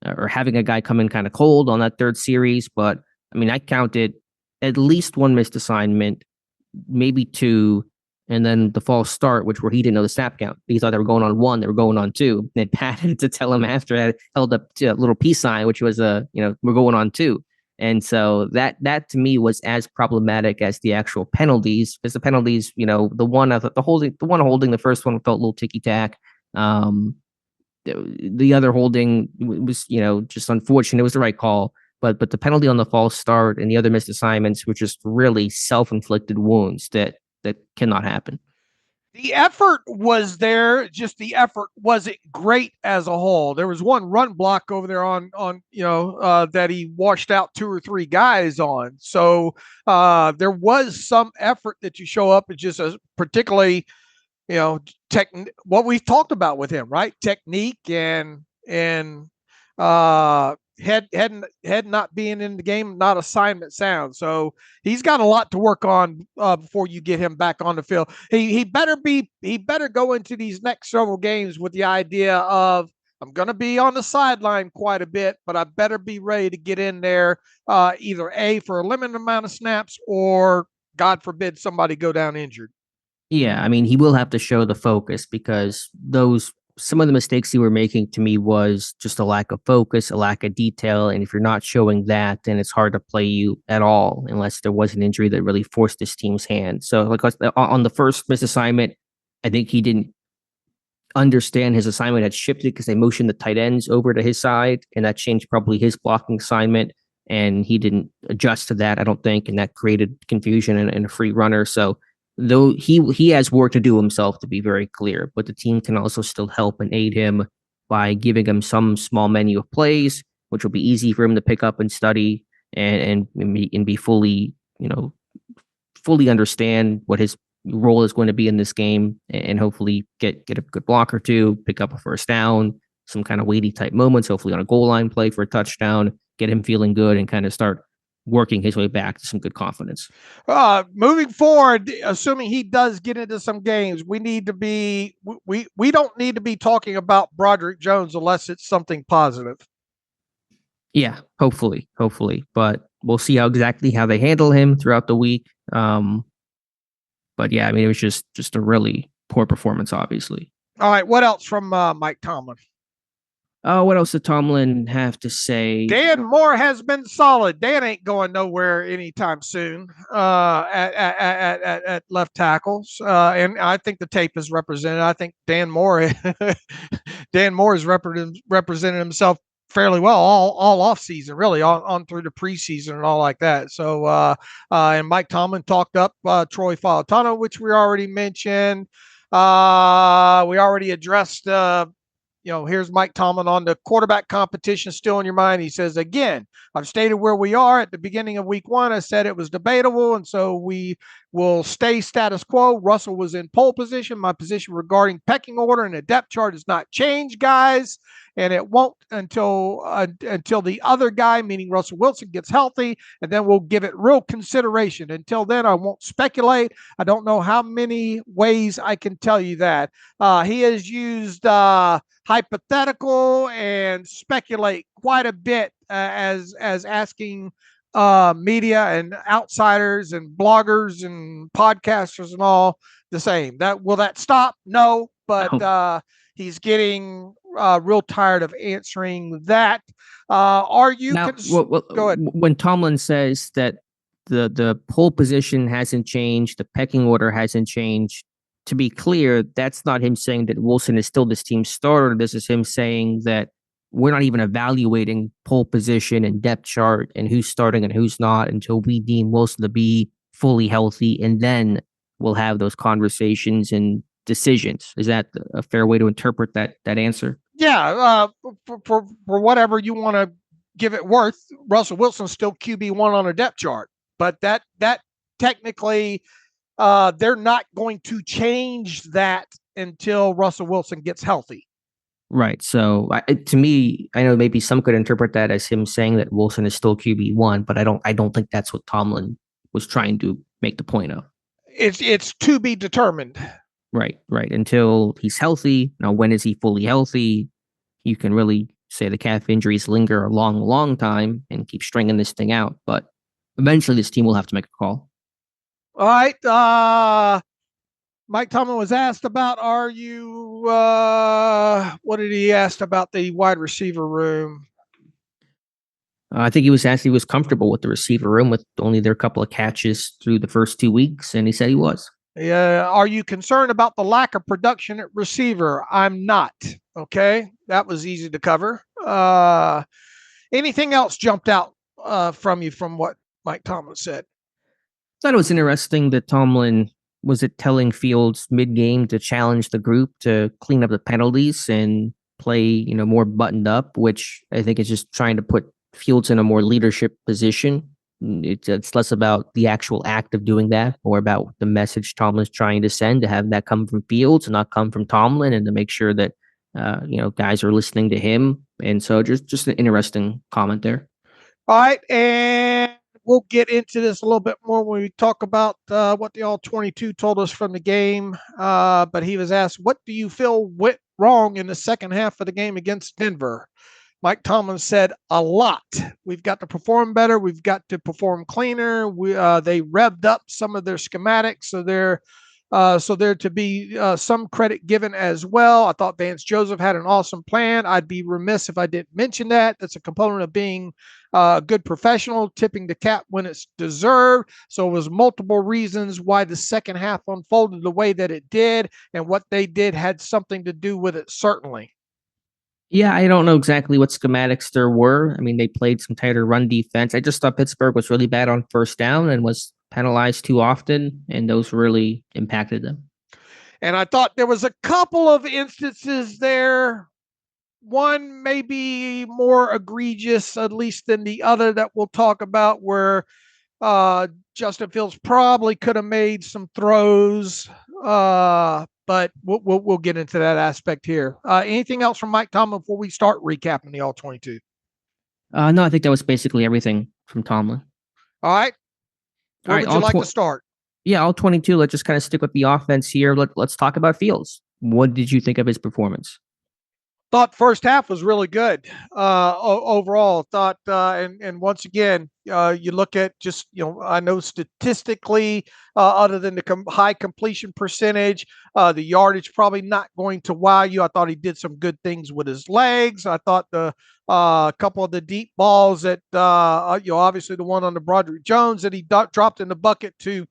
or having a guy come in kind of cold on that third series. But I mean, I counted at least one missed assignment, maybe two, and then the false start, where he didn't know the snap count. He thought they were going on one, they were going on two. And Pat had to tell him after that, held up a little peace sign, which was we're going on two. And so that to me was as problematic as the actual penalties, because the penalties, the one holding the first one felt a little ticky tack. The other holding was, just unfortunate. It was the right call, but the penalty on the false start and the other missed assignments were just really self-inflicted wounds that cannot happen. The effort was there, just the effort wasn't great as a whole. There was one run block over there on that he washed out two or three guys on. So there was some effort that you show up. It's just particularly, what we've talked about with him, right? Technique and head not being in the game, not assignment sound. So he's got a lot to work on before you get him back on the field. He better go into these next several games with the idea of, I'm going to be on the sideline quite a bit, but I better be ready to get in there either for a limited amount of snaps or, God forbid, somebody go down injured. Yeah, I mean, he will have to show the focus, because some of the mistakes he were making to me was just a lack of focus, a lack of detail. And if you're not showing that, then it's hard to play you at all, unless there was an injury that really forced this team's hand. So like on the first missed assignment, I think he didn't understand his assignment had shifted because they motioned the tight ends over to his side, and that changed probably his blocking assignment. And he didn't adjust to that, I don't think. And that created confusion and a free runner. So though he has work to do himself, to be very clear, but the team can also still help and aid him by giving him some small menu of plays, which will be easy for him to pick up and study and be fully understand what his role is going to be in this game, and hopefully get a good block or two, pick up a first down, some kind of weighty type moments, hopefully on a goal line play for a touchdown, get him feeling good and kind of start working his way back to some good confidence. Moving forward, assuming he does get into some games, we don't need to be talking about Broderick Jones unless it's something positive. Yeah, hopefully, but we'll see how they handle him throughout the week. But yeah, I mean, it was just a really poor performance, obviously. All right, what else from Mike Tomlin? What else did Tomlin have to say? Dan Moore has been solid. Dan ain't going nowhere anytime soon at left tackles. And I think the tape is represented. I think Dan Moore has represented himself fairly well all off season, really on through the preseason and all like that. So and Mike Tomlin talked up Troy Falatano, which we already mentioned. We already addressed here's Mike Tomlin on the quarterback competition still in your mind. He says, again, I've stated where we are at the beginning of week one. I said it was debatable, and so we will stay status quo. Russell was in pole position. My position regarding pecking order and the depth chart has not changed, guys, and it won't until the other guy, meaning Russell Wilson, gets healthy, and then we'll give it real consideration. Until then, I won't speculate. I don't know how many ways I can tell you that. He has used hypothetical and speculate quite a bit as asking media and outsiders and bloggers and podcasters and all the same. Will that stop? No, but he's getting real tired of answering that. Are you go ahead. When Tomlin says that the pole position hasn't changed, the pecking order hasn't changed, to be clear, that's not him saying that Wilson is still this team's starter. This is him saying that we're not even evaluating pole position and depth chart and who's starting and who's not until we deem Wilson to be fully healthy, and then we'll have those conversations and decisions. Is that a fair way to interpret that answer? Yeah, for whatever you want to give it worth, Russell Wilson's still QB1 on a depth chart, but that technically they're not going to change that until Russell Wilson gets healthy. Right. So to me, I know maybe some could interpret that as him saying that Wilson is still QB1, but I don't think that's what Tomlin was trying to make the point of. It's to be determined. Right. Right. Until he's healthy. Now, when is he fully healthy? You can really say the calf injuries linger a long, long time and keep stringing this thing out. But eventually, this team will have to make a call. All right. Mike Tomlin was asked about, what did he ask about the wide receiver room? I think he was asked if he was comfortable with the receiver room with only their couple of catches through the first 2 weeks, and he said he was. Yeah. Are you concerned about the lack of production at receiver? I'm not. Okay. That was easy to cover. Anything else jumped out from you from what Mike Tomlin said? I thought it was interesting that Tomlin was telling Fields mid-game to challenge the group to clean up the penalties and play, more buttoned up, which I think is just trying to put Fields in a more leadership position. It's less about the actual act of doing that, more about the message Tomlin's trying to send, to have that come from Fields and not come from Tomlin, and to make sure that guys are listening to him. And so just an interesting comment there. All right, and we'll get into this a little bit more when we talk about what the All-22 told us from the game. But he was asked, what do you feel went wrong in the second half of the game against Denver? Mike Tomlin said, a lot. We've got to perform better. We've got to perform cleaner. They revved up some of their schematics, so there to be some credit given as well. I thought Vance Joseph had an awesome plan. I'd be remiss if I didn't mention that. That's a component of being a good professional, tipping the cap when it's deserved. So it was multiple reasons why the second half unfolded the way that it did, and what they did had something to do with it, certainly. Yeah, I don't know exactly what schematics there were. I mean, they played some tighter run defense. I just thought Pittsburgh was really bad on first down and was penalized too often, and those really impacted them. And I thought there was a couple of instances there, one maybe more egregious, at least, than the other, that we'll talk about, where Justin Fields probably could have made some throws, but we'll get into that aspect here. Anything else from Mike Tomlin before we start recapping the All-22? No, I think that was basically everything from Tomlin. All right. Where would you like to start? Yeah, All-22. Let's just kind of stick with the offense here. Let's talk about Fields. What did you think of his performance? Thought first half was really good overall. Thought, and once again, you look at just, I know statistically, other than the high completion percentage, the yardage probably not going to wow you. I thought he did some good things with his legs. I thought the couple of the deep balls that, obviously the one on the Broderick Jones that he dropped in the bucket to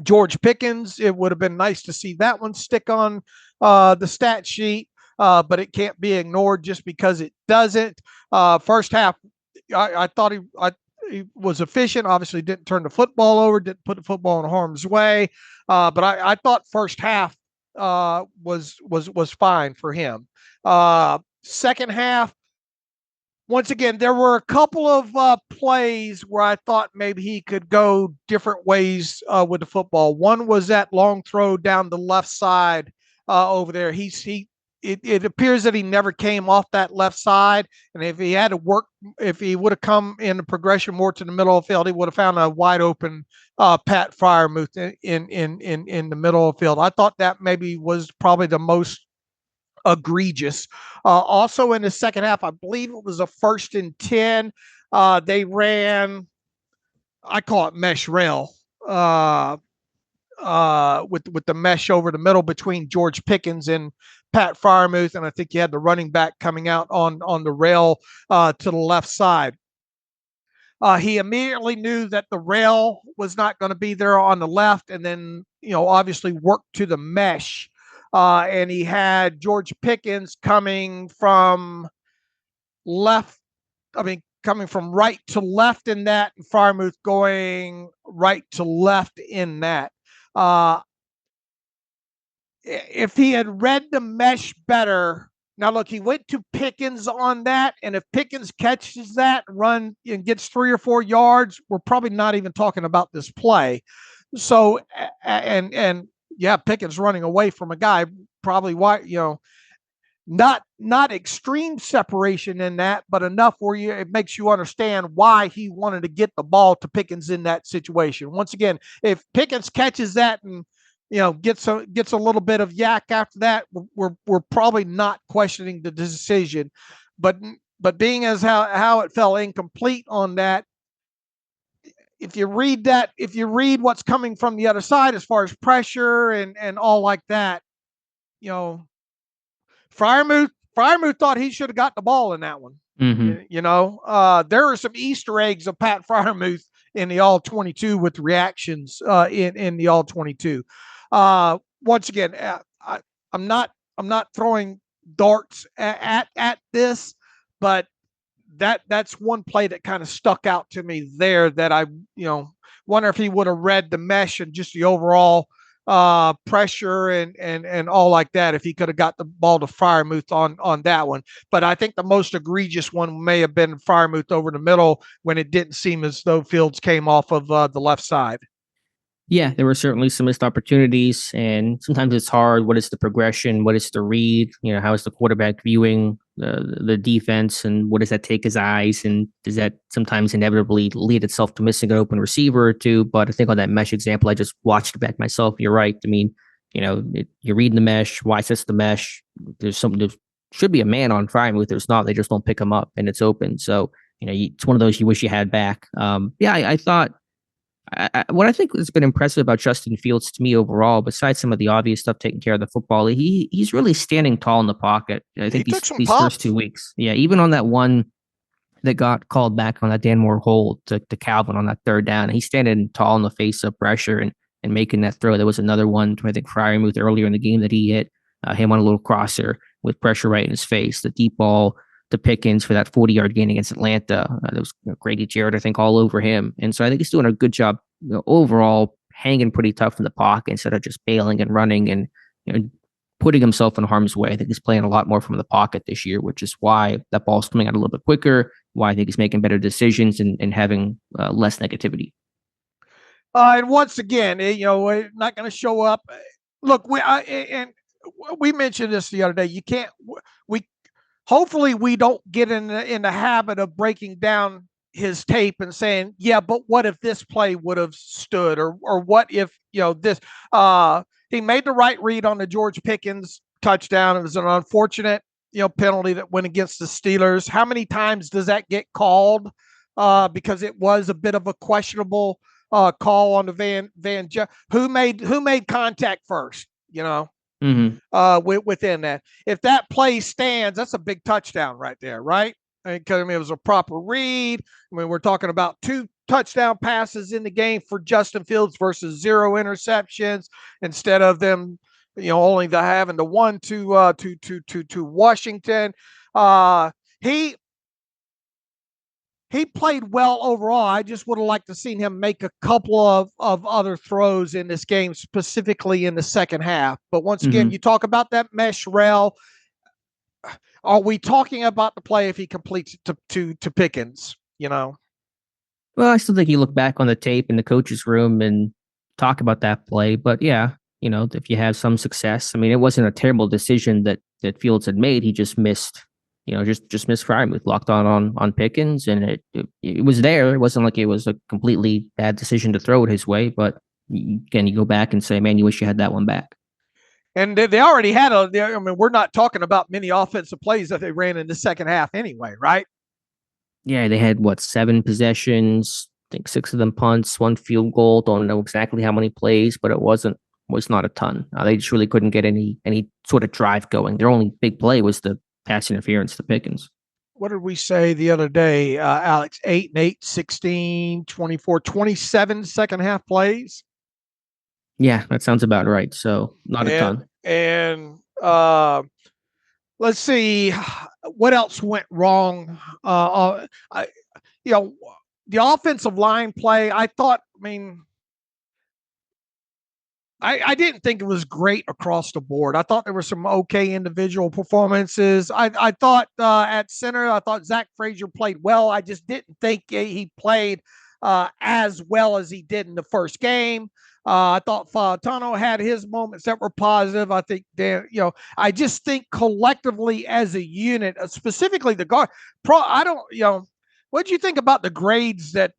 George Pickens, it would have been nice to see that one stick on the stat sheet. But it can't be ignored just because it doesn't. First half, I thought he was efficient. Obviously, didn't turn the football over, didn't put the football in harm's way. But I thought first half was fine for him. Second half, once again, there were a couple of plays where I thought maybe he could go different ways with the football. One was that long throw down the left side over there. It appears that he never came off that left side, and if he would have come in the progression more to the middle of the field, he would have found a wide open Pat Freiermuth in the middle of the field. I thought that maybe was probably the most egregious. Also in the second half, I believe it was a 1st and 10. They ran, I call it mesh rail. With the mesh over the middle between George Pickens and Pat Freiermuth, and I think you had the running back coming out on the rail to the left side. He immediately knew that the rail was not going to be there on the left, and then obviously worked to the mesh. And he had George Pickens coming from coming from right to left in that, and Freiermuth going right to left in that. If he had read the mesh better, now look, he went to Pickens on that, and if Pickens catches that run and gets 3 or 4 yards, we're probably not even talking about this play. So, and yeah, Pickens running away from a guy, probably why, not extreme separation in that, but enough where it makes you understand why he wanted to get the ball to Pickens in that situation. Once again, if Pickens catches that and gets a little bit of yak after that, we're probably not questioning the decision. But being as how it fell incomplete on that, if you read what's coming from the other side as far as pressure and all like that, Freiermuth thought he should have got the ball in that one. Mm-hmm. There are some Easter eggs of Pat Freiermuth in the All-22 with reactions in the All-22. Once again, I'm not throwing darts at this, but that's one play that kind of stuck out to me there that I wonder if he would have read the mesh and just the overall pressure and all like that, if he could have got the ball to Freiermuth on that one. But I think the most egregious one may have been Freiermuth over the middle when it didn't seem as though Fields came off of the left side. Yeah, there were certainly some missed opportunities, and sometimes it's hard. What is the progression? What is the read? How is the quarterback viewing the defense, and what does that take his eyes? And does that sometimes inevitably lead itself to missing an open receiver or two? But I think on that mesh example, I just watched it back myself. You're right. I mean, you're reading the mesh. Why sets the mesh? There should be a man on Freiermuth. There's not. They just don't pick him up, and it's open. So it's one of those you wish you had back. I thought. What I think has been impressive about Justin Fields to me overall, besides some of the obvious stuff taking care of the football, he's really standing tall in the pocket. I think these first 2 weeks. Yeah, even on that one that got called back on that Dan Moore hold to Calvin on that third down, he's standing tall in the face of pressure and making that throw. There was another one, I think Freiermuth earlier in the game that he hit him on a little crosser with pressure right in his face. The deep ball to Pickens for that 40-yard gain against Atlanta. There was Grady Jarrett, I think, all over him. And so I think he's doing a good job overall, hanging pretty tough in the pocket instead of just bailing and running and putting himself in harm's way. I think he's playing a lot more from the pocket this year, which is why that ball's coming out a little bit quicker, why I think he's making better decisions and having less negativity. And once again, we're not going to show up. Look, we mentioned this the other day. Hopefully we don't get in the habit of breaking down his tape and saying, yeah, but what if this play would have stood, or what if this? He made the right read on the George Pickens touchdown. It was an unfortunate penalty that went against the Steelers. How many times does that get called? Because it was a bit of a questionable call on the Van. Who made contact first? Mm-hmm. Within that, if that play stands, that's a big touchdown right there, right? Because it was a proper read. We're talking about 2 touchdown passes in the game for Justin Fields versus 0 interceptions, instead of them, only having the 1 to Washington. He played well overall. I just would have liked to seen him make a couple of other throws in this game, specifically in the second half. But once again, you talk about that mesh rail. Are we talking about the play if he completes it to Pickens? Well, I still think you look back on the tape in the coach's room and talk about that play. But yeah, if you have some success, it wasn't a terrible decision that Fields had made. He just missed. Just missed Freiermuth, locked on Pickens, and it was there. It wasn't like it was a completely bad decision to throw it his way, but again, you go back and say, man, you wish you had that one back. And they already had we're not talking about many offensive plays that they ran in the second half anyway, right? Yeah, they had 7 possessions, I think 6 of them punts, 1 field goal. Don't know exactly how many plays, but it was not a ton. They just really couldn't get any sort of drive going. Their only big play was the pass interference to Pickens. What did we say the other day, Alex? 8 and 8, 16, 24, 27 second half plays. Yeah, that sounds about right. So not a ton. And let's see what else went wrong. The offensive line play, I thought, I didn't think it was great across the board. I thought there were some okay individual performances. I thought at center, I thought Zach Frazier played well. I just didn't think he played as well as he did in the first game. I thought Fautano had his moments that were positive. I think I just think collectively as a unit, specifically the guard. What did you think about the grades that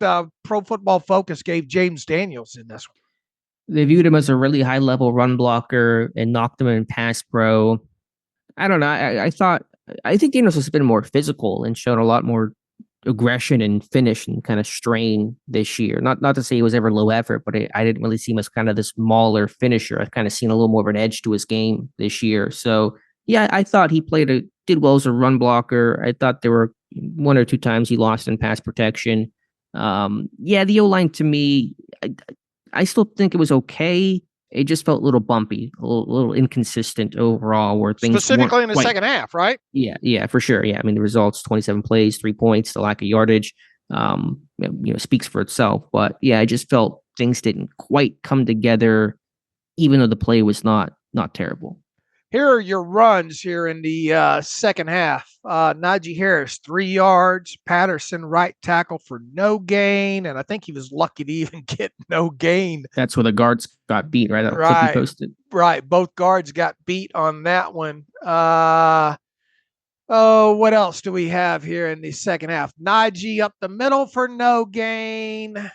Pro Football Focus gave James Daniels in this one? They viewed him as a really high level run blocker and knocked him in pass pro. I don't know. I think Daniels has been more physical and shown a lot more aggression and finish and kind of strain this year. Not to say he was ever low effort, but I didn't really see him as kind of this mauler finisher. I've kind of seen a little more of an edge to his game this year. So yeah, I thought he did well as a run blocker. I thought there were one or two times he lost in pass protection. The O-line to me, I still think it was okay. It just felt a little bumpy, a little inconsistent overall. Where things specifically in the second half, right? Yeah, for sure. Yeah, I mean the results: 27 plays, 3 points, the lack of yardage, speaks for itself. But yeah, I just felt things didn't quite come together, even though the play was not terrible. Here are your runs here in the second half. Najee Harris, 3 yards. Patterson, right tackle for no gain. And I think he was lucky to even get no gain. That's where the guards got beat, right? That right. Clip he posted. Right. Both guards got beat on that one. What else do we have here in the second half? Najee up the middle for no gain.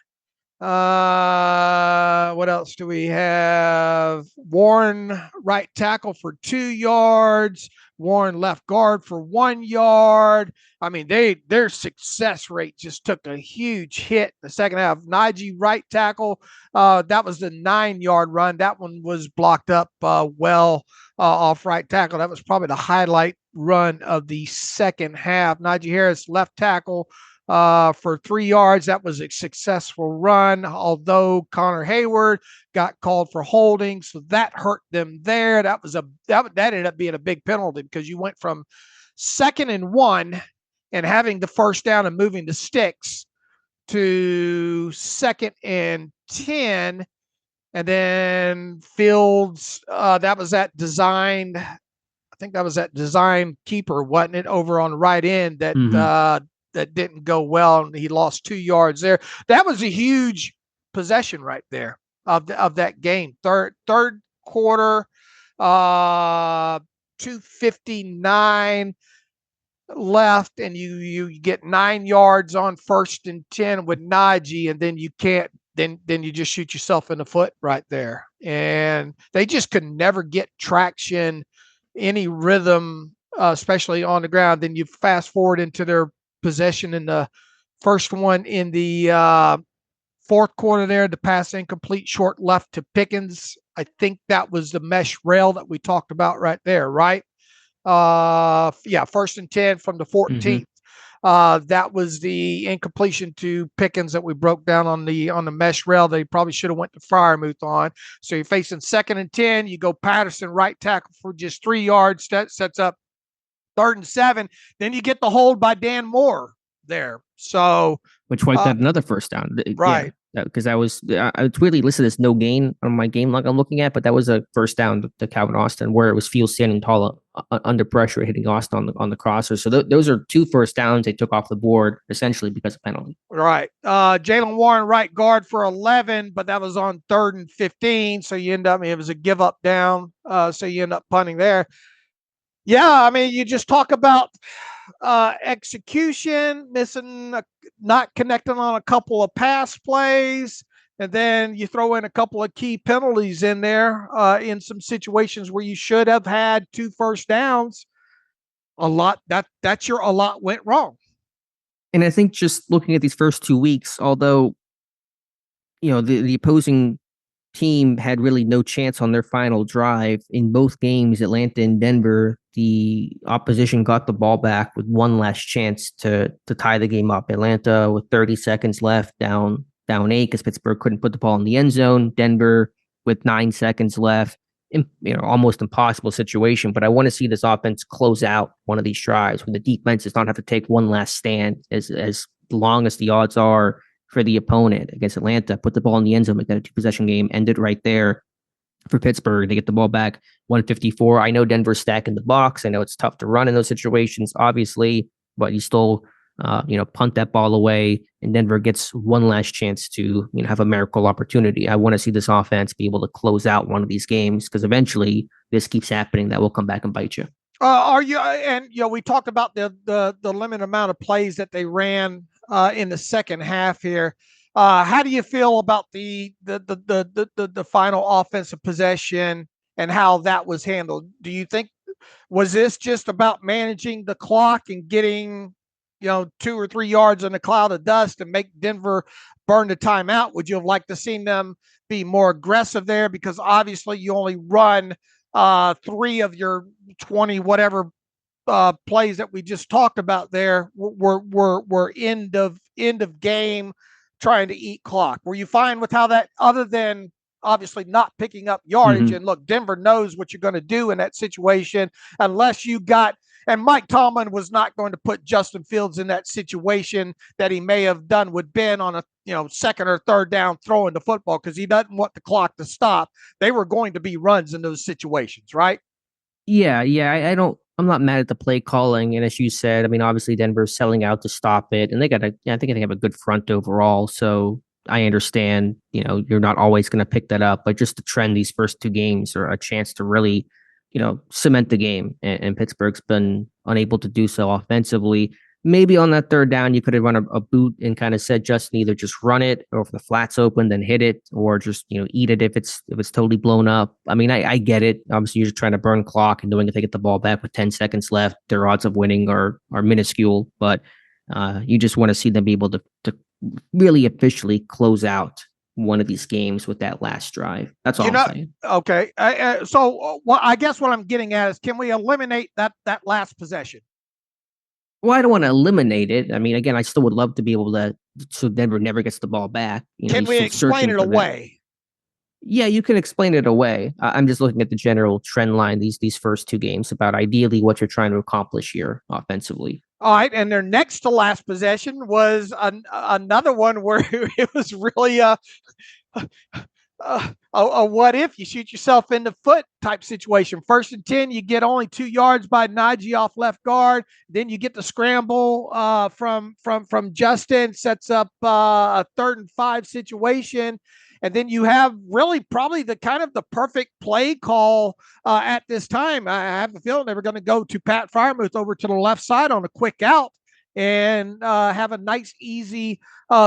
What else do we have? Warren right tackle for 2 yards. Warren left guard for 1 yard. I mean, their success rate just took a huge hit in the second half. Najee right tackle. That was the 9-yard run. That one was blocked up off right tackle. That was probably the highlight run of the second half. Najee Harris left tackle for 3 yards. That was a successful run, although Connor Hayward got called for holding, so that hurt them there. That ended up being a big penalty because you went from 2nd and 1 and having the first down and moving the sticks to 2nd and 10, and then Fields. That was that designed. I think that was that design keeper, wasn't it, over on the right end that. That didn't go well, and he lost 2 yards there. That was a huge possession right there of that game. Third quarter, 2:59 left, and you get 9 yards on 1st and 10 with Najee, and then you can't. Then you just shoot yourself in the foot right there, and they just could never get traction, any rhythm, especially on the ground. Then you fast forward into their possession in the first one in the fourth quarter there, the pass incomplete, short left to Pickens. I think that was the mesh rail that we talked about right there, right? 1st and 10 from the 14th. That was the incompletion to Pickens that we broke down on the mesh rail. They probably should have went to Freiermuth on. So you're facing 2nd and 10. You go Patterson right tackle for just 3 yards. That sets up 3rd and 7. Then you get the hold by Dan Moore there. So which wiped out another first down. Right. Because it's weirdly listed as no gain on my game log I'm looking at, but that was a first down to Calvin Austin where it was Fields standing tall under pressure, hitting Austin on the crosser. So those are 2 first downs they took off the board essentially because of penalty. Right. Jalen Warren right guard for 11, but that was on 3rd and 15. So you end up, it was a give up down. So you end up punting there. Yeah, I mean, you just talk about execution, not connecting on a couple of pass plays, and then you throw in a couple of key penalties in there in some situations where you should have had 2 first downs. A lot went wrong. And I think just looking at these first 2 weeks, although the opposing team had really no chance on their final drive in both games, Atlanta and Denver, the opposition got the ball back with one last chance to tie the game up. Atlanta with 30 seconds left, down 8 because Pittsburgh couldn't put the ball in the end zone. Denver with 9 seconds left, almost impossible situation. But I want to see this offense close out one of these drives when the defense does not have to take one last stand as long as the odds are for the opponent against Atlanta. Put the ball in the end zone, make that a 2-possession game, end it right there. For Pittsburgh, they get the ball back 154. I know Denver's stacking the box. I know it's tough to run in those situations, obviously, but you still punt that ball away, and Denver gets one last chance to, have a miracle opportunity. I want to see this offense be able to close out one of these games, because eventually this keeps happening. That will come back and bite you. Are you? And we talked about the limited amount of plays that they ran in the second half here. How do you feel about the final offensive possession and how that was handled? Do you think, was this just about managing the clock and getting 2 or 3 yards in a cloud of dust and make Denver burn the timeout? Would you have liked to seen them be more aggressive there? Because obviously you only run 3 of your 20 whatever plays that we just talked about there were end of game, trying to eat clock. Were you fine with how that, other than obviously not picking up yardage? Mm-hmm. And look, Denver knows what you're going to do in that situation, unless you got, and Mike Tomlin was not going to put Justin Fields in that situation that he may have done with Ben on a second or third down throwing the football, because he doesn't want the clock to stop. They were going to be runs in those situations, right? Yeah. I'm not mad at the play calling. And as you said, obviously Denver's selling out to stop it. And I think they have a good front overall. So I understand, you're not always going to pick that up, but just the trend, these first 2 games are a chance to really, cement the game. And Pittsburgh's been unable to do so offensively. Maybe on that third down, you could have run a boot and kind of said, Justin, either just run it, or if the flat's open, then hit it, or just, eat it if it's totally blown up. I get it. Obviously, you're just trying to burn clock, and knowing if they get the ball back with 10 seconds left, their odds of winning are minuscule. But you just want to see them be able to really officially close out one of these games with that last drive. That's all I'm saying. Okay. So I guess what I'm getting at is, can we eliminate that last possession? Well, I don't want to eliminate it. Again, I still would love to be able to, so Denver never gets the ball back. Can we explain it away? Yeah, you can explain it away. I'm just looking at the general trend line these first 2 games about ideally what you're trying to accomplish here offensively. All right, and their next to last possession was another one where it was really a what if you shoot yourself in the foot type situation. 1st and 10, you get only 2 yards by Najee off left guard. Then you get the scramble from Justin, sets up a 3rd and 5 situation. And then you have really probably the kind of the perfect play call at this time. I have a feeling they were going to go to Pat Freiermuth over to the left side on a quick out and have a nice, easy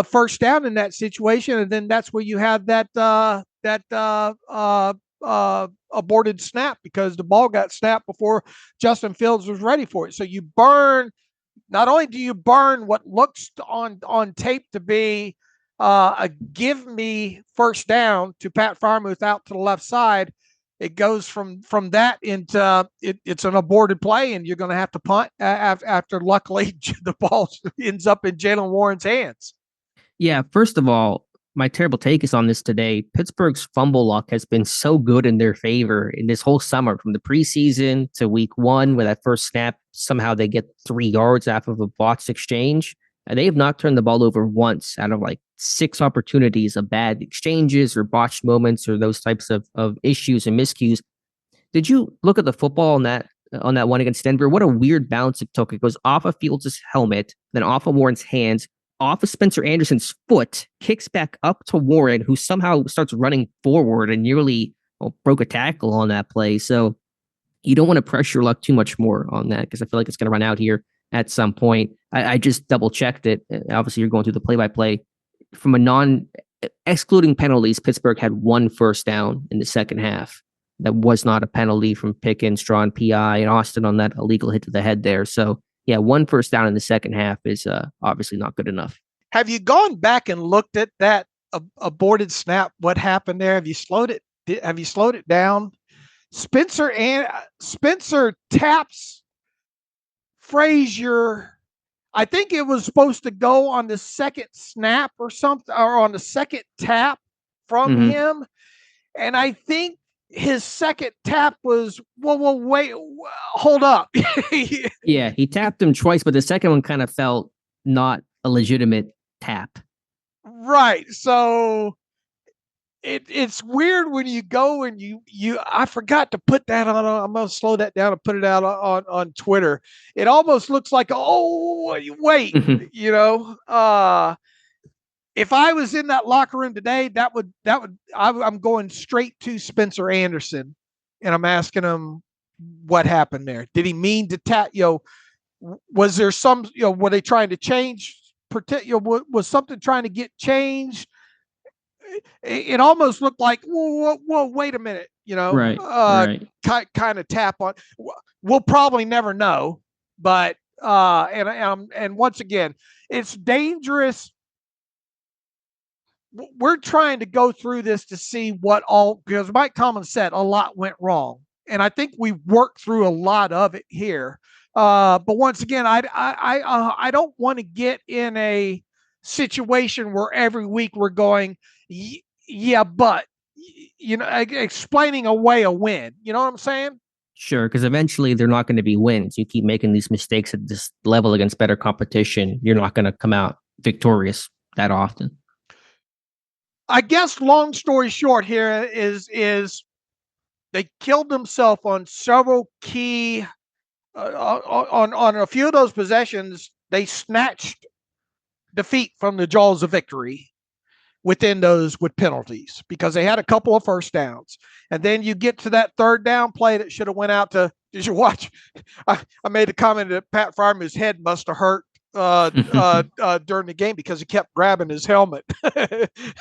first down in that situation. And then that's where you have that aborted snap, because the ball got snapped before Justin Fields was ready for it. So you burn, not only do you burn what looks on tape to be a give me first down to Pat Freiermuth out to the left side, it goes from that into it's an aborted play, and you're going to have to punt after luckily the ball ends up in Jaylen Warren's hands. Yeah, first of all, my terrible take is on this today. Pittsburgh's fumble luck has been so good in their favor in this whole summer, from the preseason to week 1, where that first snap, somehow they get 3 yards off of a botched exchange. And they have not turned the ball over once out of like 6 opportunities of bad exchanges or botched moments or those types of issues and miscues. Did you look at the football on that one against Denver? What a weird bounce it took. It goes off of Fields' helmet, then off of Warren's hands, off of Spencer Anderson's foot, kicks back up to Warren, who somehow starts running forward and nearly broke a tackle on that play. So you don't want to pressure luck too much more on that, because I feel like it's going to run out here at some point. I just double checked it. Obviously, you're going through the play-by-play. From excluding penalties, Pittsburgh had 1 first down in the second half. That was not a penalty from Pickens, drawing PI, and Austin on that illegal hit to the head there. So, yeah, 1 first down in the second half is obviously not good enough. Have you gone back and looked at that aborted snap? What happened there? Have you slowed it down? Spencer taps Frazier. I think it was supposed to go on the second snap or something, or on the second tap from him. And I think his second tap was, wait, hold up. Yeah, he tapped him twice, but the second one kind of felt not a legitimate tap. Right. So it's weird when you go and I forgot to put that on. I'm going to slow that down and put it out on Twitter. It almost looks like, oh, wait, if I was in that locker room today, I'm going straight to Spencer Anderson and I'm asking him what happened there. Did he mean to tap, was there some, were they trying to change, was something trying to get changed? It almost looked like, whoa, wait a minute, right. Kind of tap on. We'll probably never know, but and once again, it's dangerous. We're trying to go through this to see because Mike Tomlin said a lot went wrong, and I think we worked through a lot of it here. But once again, I don't want to get in a situation where every week we're going, yeah, but explaining away a win. You know what I'm saying? Sure, because eventually they're not going to be wins. You keep making these mistakes at this level against better competition, you're not going to come out victorious that often. I guess long story short here is they killed themselves on several key on a few of those possessions. They snatched defeat from the jaws of victory within those with penalties because they had a couple of first downs. And then you get to that third down play that should have went out to, did you watch? I made a comment that Pat Fryermuth's head must have hurt during the game because he kept grabbing his helmet.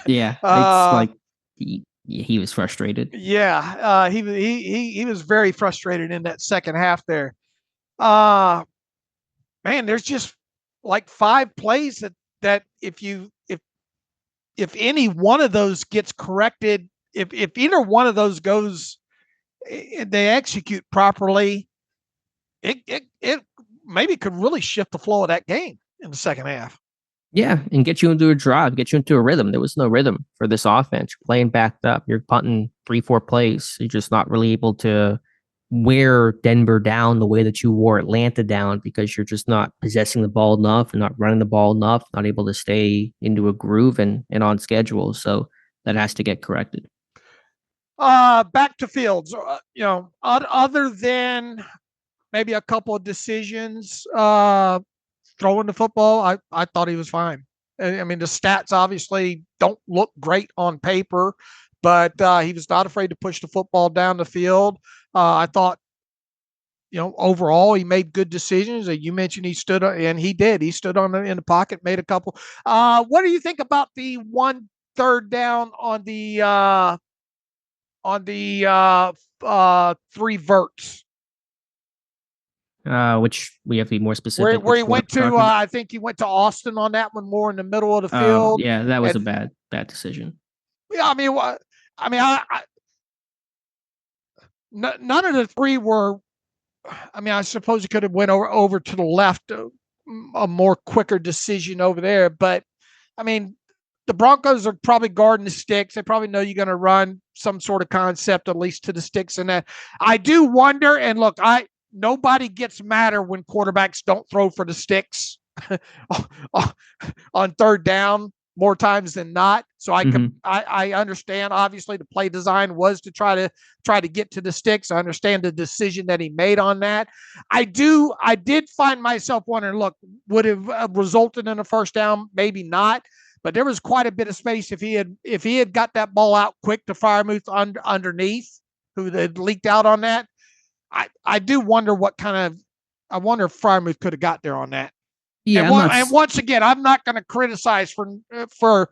Yeah. It's like he was frustrated. Yeah. He was very frustrated in that second half there. Man, there's just like 5 plays that if any one of those gets corrected, if either one of those goes, they execute properly, it maybe could really shift the flow of that game in the second half. Yeah, and get you into a drive, get you into a rhythm. There was no rhythm for this offense. You're playing backed up. You're punting 3-4 plays. You're just not really able to wear Denver down the way that you wore Atlanta down because you're just not possessing the ball enough and not running the ball enough, not able to stay into a groove and on schedule. So that has to get corrected. Back to Fields, other than maybe a couple of decisions throwing the football, I thought he was fine. I mean, the stats obviously don't look great on paper, but he was not afraid to push the football down the field. I thought, overall he made good decisions. You mentioned he stood, and he did. He stood in the pocket, made a couple. What do you think about the 1 third down on the 3 verts? Which we have to be more specific. Where he went to, I think he went to Austin on that one, more in the middle of the field. Yeah, that was a bad decision. Yeah, none of the 3 were. I suppose he could have went over to the left, a more quicker decision over there. But the Broncos are probably guarding the sticks. They probably know you're going to run some sort of concept, at least to the sticks. And that I do wonder. And look, nobody gets madder when quarterbacks don't throw for the sticks on third down more times than not. So I understand. Obviously, the play design was to try to get to the sticks. I understand the decision that he made on that. I did find myself wondering, look, would have resulted in a first down? Maybe not. But there was quite a bit of space if he had got that ball out quick to Fryermuth underneath, who had leaked out on that. I do wonder I wonder if Fryermuth could have got there on that. Yeah, and once again, I'm not going to criticize for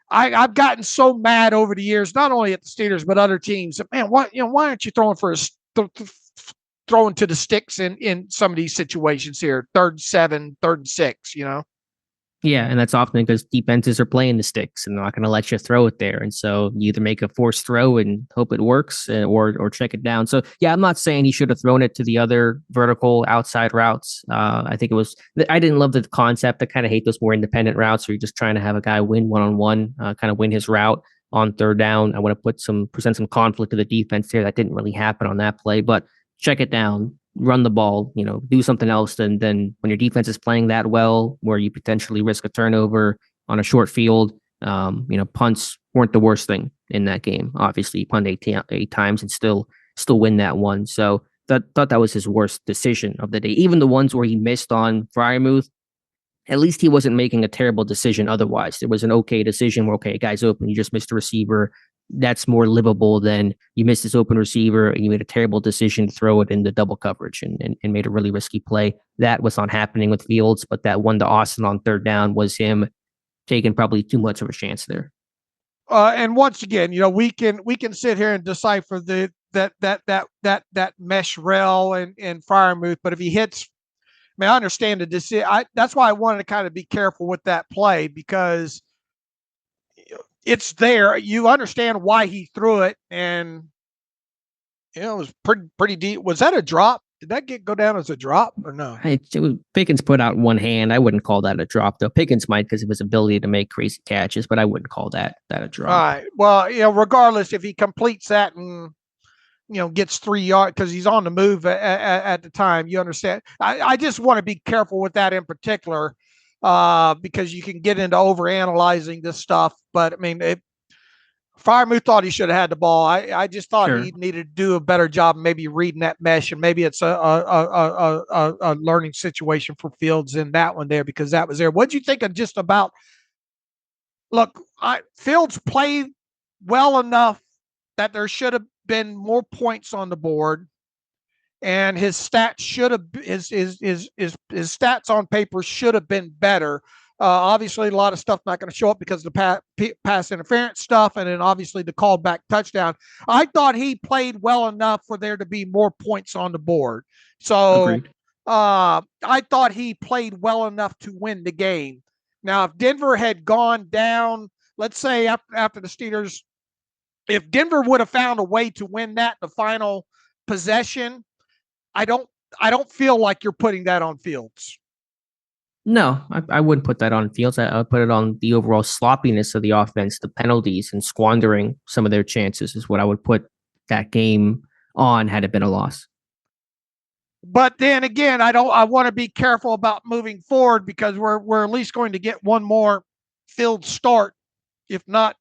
I've gotten so mad over the years, not only at the Steelers but other teams. Man, why aren't you throwing throwing to the sticks in some of these situations here? 3rd 7, 3rd 6, Yeah, and that's often because defenses are playing the sticks and they're not going to let you throw it there. And so you either make a forced throw and hope it works or check it down. So, yeah, I'm not saying he should have thrown it to the other vertical outside routes. I think I didn't love the concept. I kind of hate those more independent routes where you're just trying to have a guy win one-on-one, kind of win his route on third down. I want to present some conflict to the defense here. That didn't really happen on that play, but check it down. Run the ball, do something else. Then when your defense is playing that well, where you potentially risk a turnover on a short field, Punts weren't the worst thing in that game. Obviously, he punted eight times and still win that one. So thought that was his worst decision of the day. Even the ones where he missed on Freiermuth, at least he wasn't making a terrible decision otherwise. There was an okay decision where, okay, guy's open, you just missed a receiver. That's more livable than you missed this open receiver and you made a terrible decision to throw it into double coverage and made a really risky play. That was not happening with Fields, but that one to Austin on third down was him taking probably too much of a chance there. And once again, we can sit here and decipher that mesh rail and Freiermuth, but if he hits, I understand the decision. That's why I wanted to kind of be careful with that play, because it's there. You understand why he threw it, and it was pretty deep. Was that a drop? Did that go down as a drop or no? Pickens put out one hand. I wouldn't call that a drop, though. Pickens might because of his ability to make crazy catches, but I wouldn't call that a drop. All right. Well, regardless, if he completes that and gets 3 yards because he's on the move at the time, you understand. I just want to be careful with that in particular, because you can get into overanalyzing this stuff. But Freiermuth thought he should have had the ball. I just thought he needed to do a better job, maybe reading that mesh, and maybe it's a learning situation for Fields in that one there, because that was there. What'd you think of just about? Look, Fields played well enough that there should have been more points on the board, and his stats should have his stats on paper should have been better. Obviously, a lot of stuff not going to show up because of the pass interference stuff, and then obviously the called back touchdown. I thought he played well enough for there to be more points on the board. So I thought he played well enough to win the game. Now, if Denver had gone down, let's say after the Steelers, if Denver would have found a way to win that the final possession, I don't feel like you're putting that on Fields. No, I wouldn't put that on Fields. I would put it on the overall sloppiness of the offense, the penalties, and squandering some of their chances is what I would put that game on had it been a loss. But then again, I want to be careful about moving forward, because we're at least going to get one more field start, if not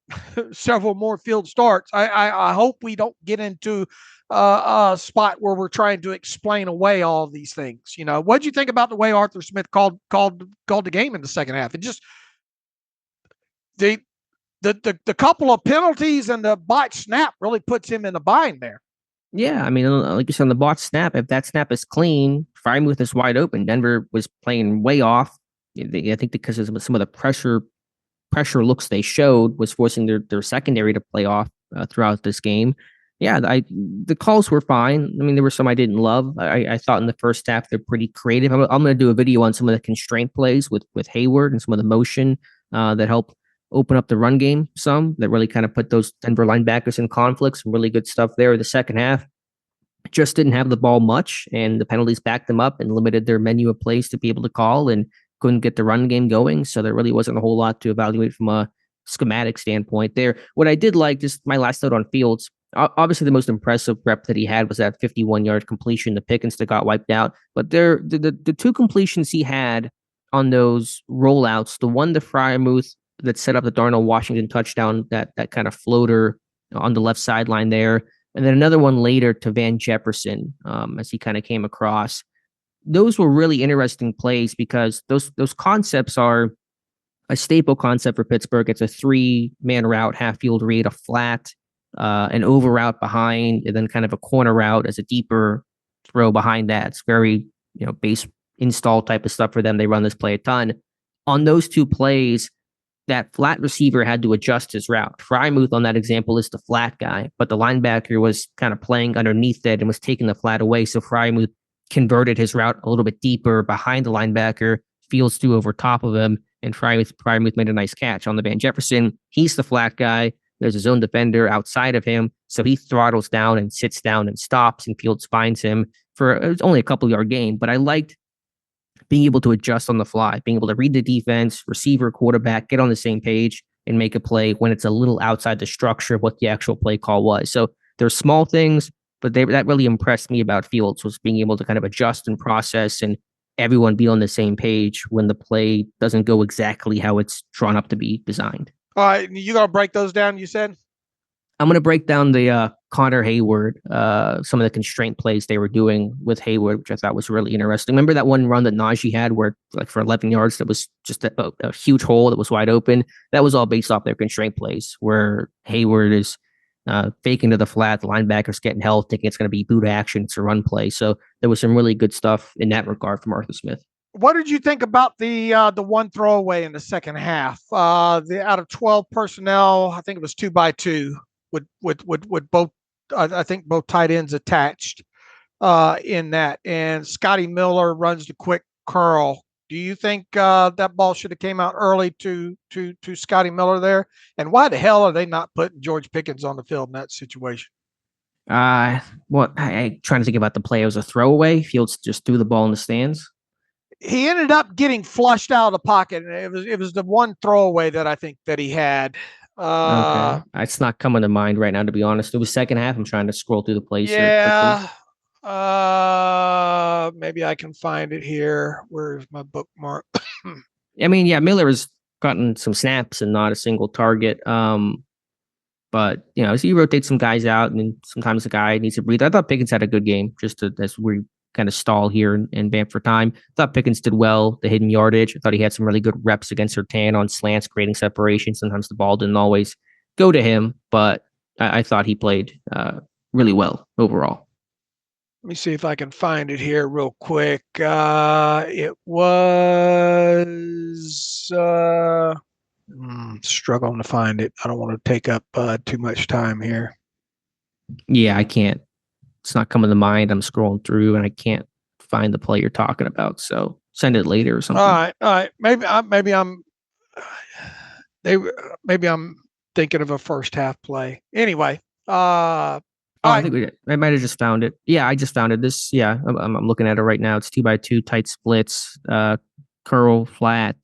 several more field starts. I hope we don't get into a spot where we're trying to explain away all of these things. What'd you think about the way Arthur Smith called the game in the second half? It just the couple of penalties and the botched snap really puts him in a bind there. Yeah, like you said, on the botched snap, if that snap is clean, Freiermuth is wide open. Denver was playing way off. I think because of some of the pressure looks they showed was forcing their secondary to play off throughout this game. Yeah, the calls were fine. There were some I didn't love. I thought in the first half they're pretty creative. I'm going to do a video on some of the constraint plays with Hayward and some of the motion that helped open up the run game some, that really kind of put those Denver linebackers in conflict. Some really good stuff there. The second half just didn't have the ball much, and the penalties backed them up and limited their menu of plays to be able to call, and couldn't get the run game going. So there really wasn't a whole lot to evaluate from a schematic standpoint there. What I did like, just my last note on Fields, obviously the most impressive rep that he had was that 51-yard completion to Pickens that got wiped out. But the two completions he had on those rollouts, the one to Freiermuth that set up the Darnell Washington touchdown, that kind of floater on the left sideline there, and then another one later to Van Jefferson as he kind of came across. Those were really interesting plays because those concepts are a staple concept for Pittsburgh. It's a 3-man route, half field read, a flat, an over route behind, and then kind of a corner route as a deeper throw behind that. It's very, base install type of stuff for them. They run this play a ton. On those two plays, that flat receiver had to adjust his route. Freiermuth on that example is the flat guy, but the linebacker was kind of playing underneath it and was taking the flat away. So Freiermuth converted his route a little bit deeper behind the linebacker. Fields threw over top of him, and Freiermuth made a nice catch. On the Van Jefferson, he's the flat guy. There's his own defender outside of him, so he throttles down and sits down and stops, and Fields finds him for it was only a couple-yard gain. But I liked being able to adjust on the fly, being able to read the defense, receiver, quarterback, get on the same page, and make a play when it's a little outside the structure of what the actual play call was. So there's small things, but that really impressed me about Fields, was being able to kind of adjust and process and everyone be on the same page when the play doesn't go exactly how it's drawn up to be designed. All right, you gonna break those down? You said. I'm going to break down the Connor Hayward, some of the constraint plays they were doing with Hayward, which I thought was really interesting. Remember that one run that Najee had where, like, for 11 yards, that was just a huge hole that was wide open? That was all based off their constraint plays, where Hayward is faking to the flat, the linebacker's getting held, thinking it's going to be boot action, it's a run play. So there was some really good stuff in that regard from Arthur Smith. What did you think about the one throwaway in the second half? The out of 12 personnel, I think it was 2x2 with both. I think both tight ends attached in that, and Scotty Miller runs the quick curl. Do you think that ball should have came out early to Scotty Miller there? And why the hell are they not putting George Pickens on the field in that situation? I trying to think about the play. It was a throwaway. Fields just threw the ball in the stands. He ended up getting flushed out of the pocket. It was the one throwaway that I think that he had. Okay, it's not coming to mind right now, to be honest. It was second half. I'm trying to scroll through the plays. Yeah. Maybe I can find it here. Where's my bookmark? I mean, yeah, Miller has gotten some snaps and not a single target. But so you rotate some guys out, and then sometimes the guy needs to breathe. I thought Pickens had a good game, just as we kind of stall here and vamp for time. I thought Pickens did well, the hidden yardage. I thought he had some really good reps against Surtain on slants, creating separation. Sometimes the ball didn't always go to him, but I thought he played really well overall. Let me see if I can find it here real quick. It was struggling to find it. I don't want to take up too much time here. Yeah, I can't. It's not coming to mind. I'm scrolling through and I can't find the play you're talking about. So send it later or something. All right. Maybe I'm thinking of a first half play. Anyway, I think I might have just found it. Yeah, I just found it. I'm looking at it right now. It's 2x2 tight splits, curl flat.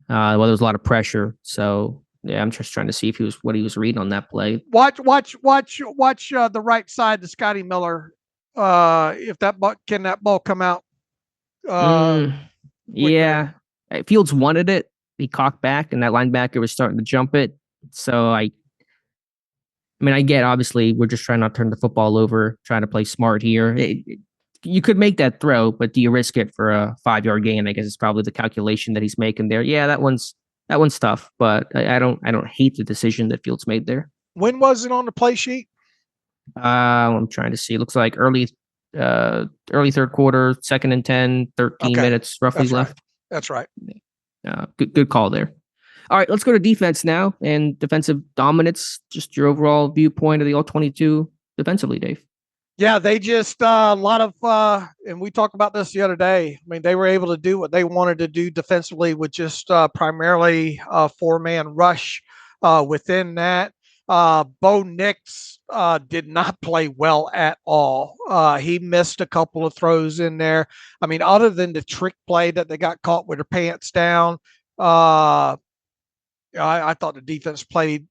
Well, there was a lot of pressure. So yeah, I'm just trying to see what he was reading on that play. Watch the right side to Scotty Miller. If that ball come out? Yeah, Fields wanted it. He cocked back, and that linebacker was starting to jump it. So I get, obviously we're just trying not to turn the football over, trying to play smart here. You could make that throw, but do you risk it for a 5-yard gain? I guess it's probably the calculation that he's making there. Yeah, that one's tough, but I don't hate the decision that Fields made there. When was it on the play sheet? I'm trying to see. It looks like early third quarter, 2nd and 10, 13 minutes roughly left. That's right. Good call there. All right, let's go to defense now and defensive dominance. Just your overall viewpoint of the All-22 defensively, Dave. Yeah, they just a lot of, and we talked about this the other day. I mean, they were able to do what they wanted to do defensively with just primarily a 4-man rush within that. Bo Nix did not play well at all. He missed a couple of throws in there. I mean, other than the trick play that they got caught with their pants down, I thought the defense played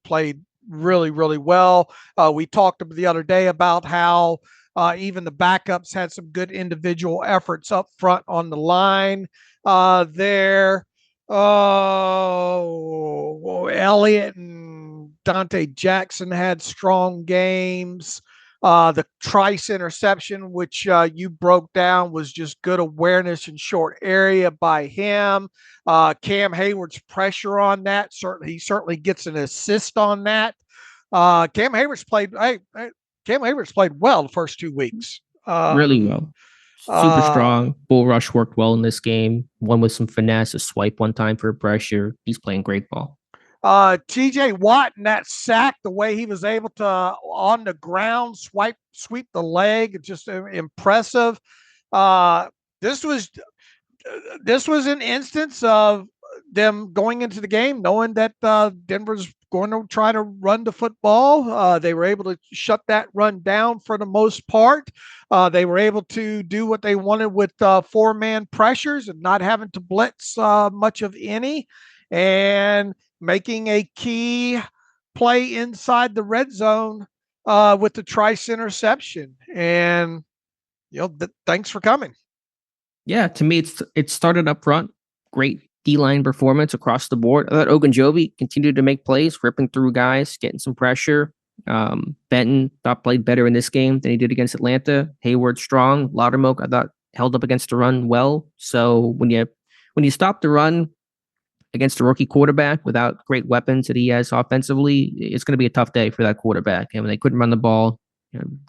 really, really well. We talked the other day about how even the backups had some good individual efforts up front on the line there. Elliott and Dante Jackson had strong games. The Trice interception, which you broke down, was just good awareness in short area by him. Cam Hayward's pressure on that, he certainly gets an assist on that. Cam Hayward's played well the first 2 weeks. Really well. Super strong. Bull rush worked well in this game. One with some finesse, a swipe one time for a pressure. He's playing great ball. TJ Watt in that sack, the way he was able to on the ground sweep the leg, just impressive. This was an instance of them going into the game knowing that Denver's going to try to run the football. They were able to shut that run down for the most part. They were able to do what they wanted with 4-man pressures and not having to blitz much of any, and making a key play inside the red zone with the Trice interception. And thanks for coming. Yeah, to me, it started up front. Great D-line performance across the board. I thought Ogunjobi continued to make plays, ripping through guys, getting some pressure. Benton thought played better in this game than he did against Atlanta. Hayward strong. Loudermilk I thought held up against the run well. So when you stop the run against a rookie quarterback without great weapons that he has offensively, it's going to be a tough day for that quarterback. And when they couldn't run the ball,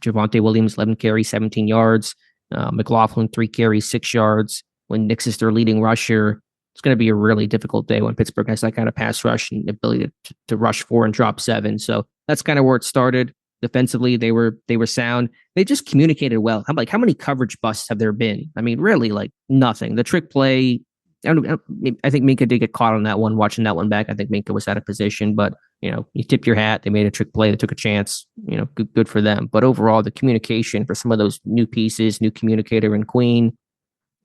Javonte Williams 11 carries, 17 yards. McLaughlin 3 carries, 6 yards. When Nix is their leading rusher, it's going to be a really difficult day when Pittsburgh has that kind of pass rush and ability to rush 4 and drop 7. So that's kind of where it started. Defensively, they were sound. They just communicated well. How many coverage busts have there been? I mean, really, like nothing. The trick play, I think Minka did get caught on that one. Watching that one back, I think Minka was out of position, but you tip your hat. They made a trick play. They took a chance. Good for them. But overall, the communication for some of those new pieces, new communicator in Queen,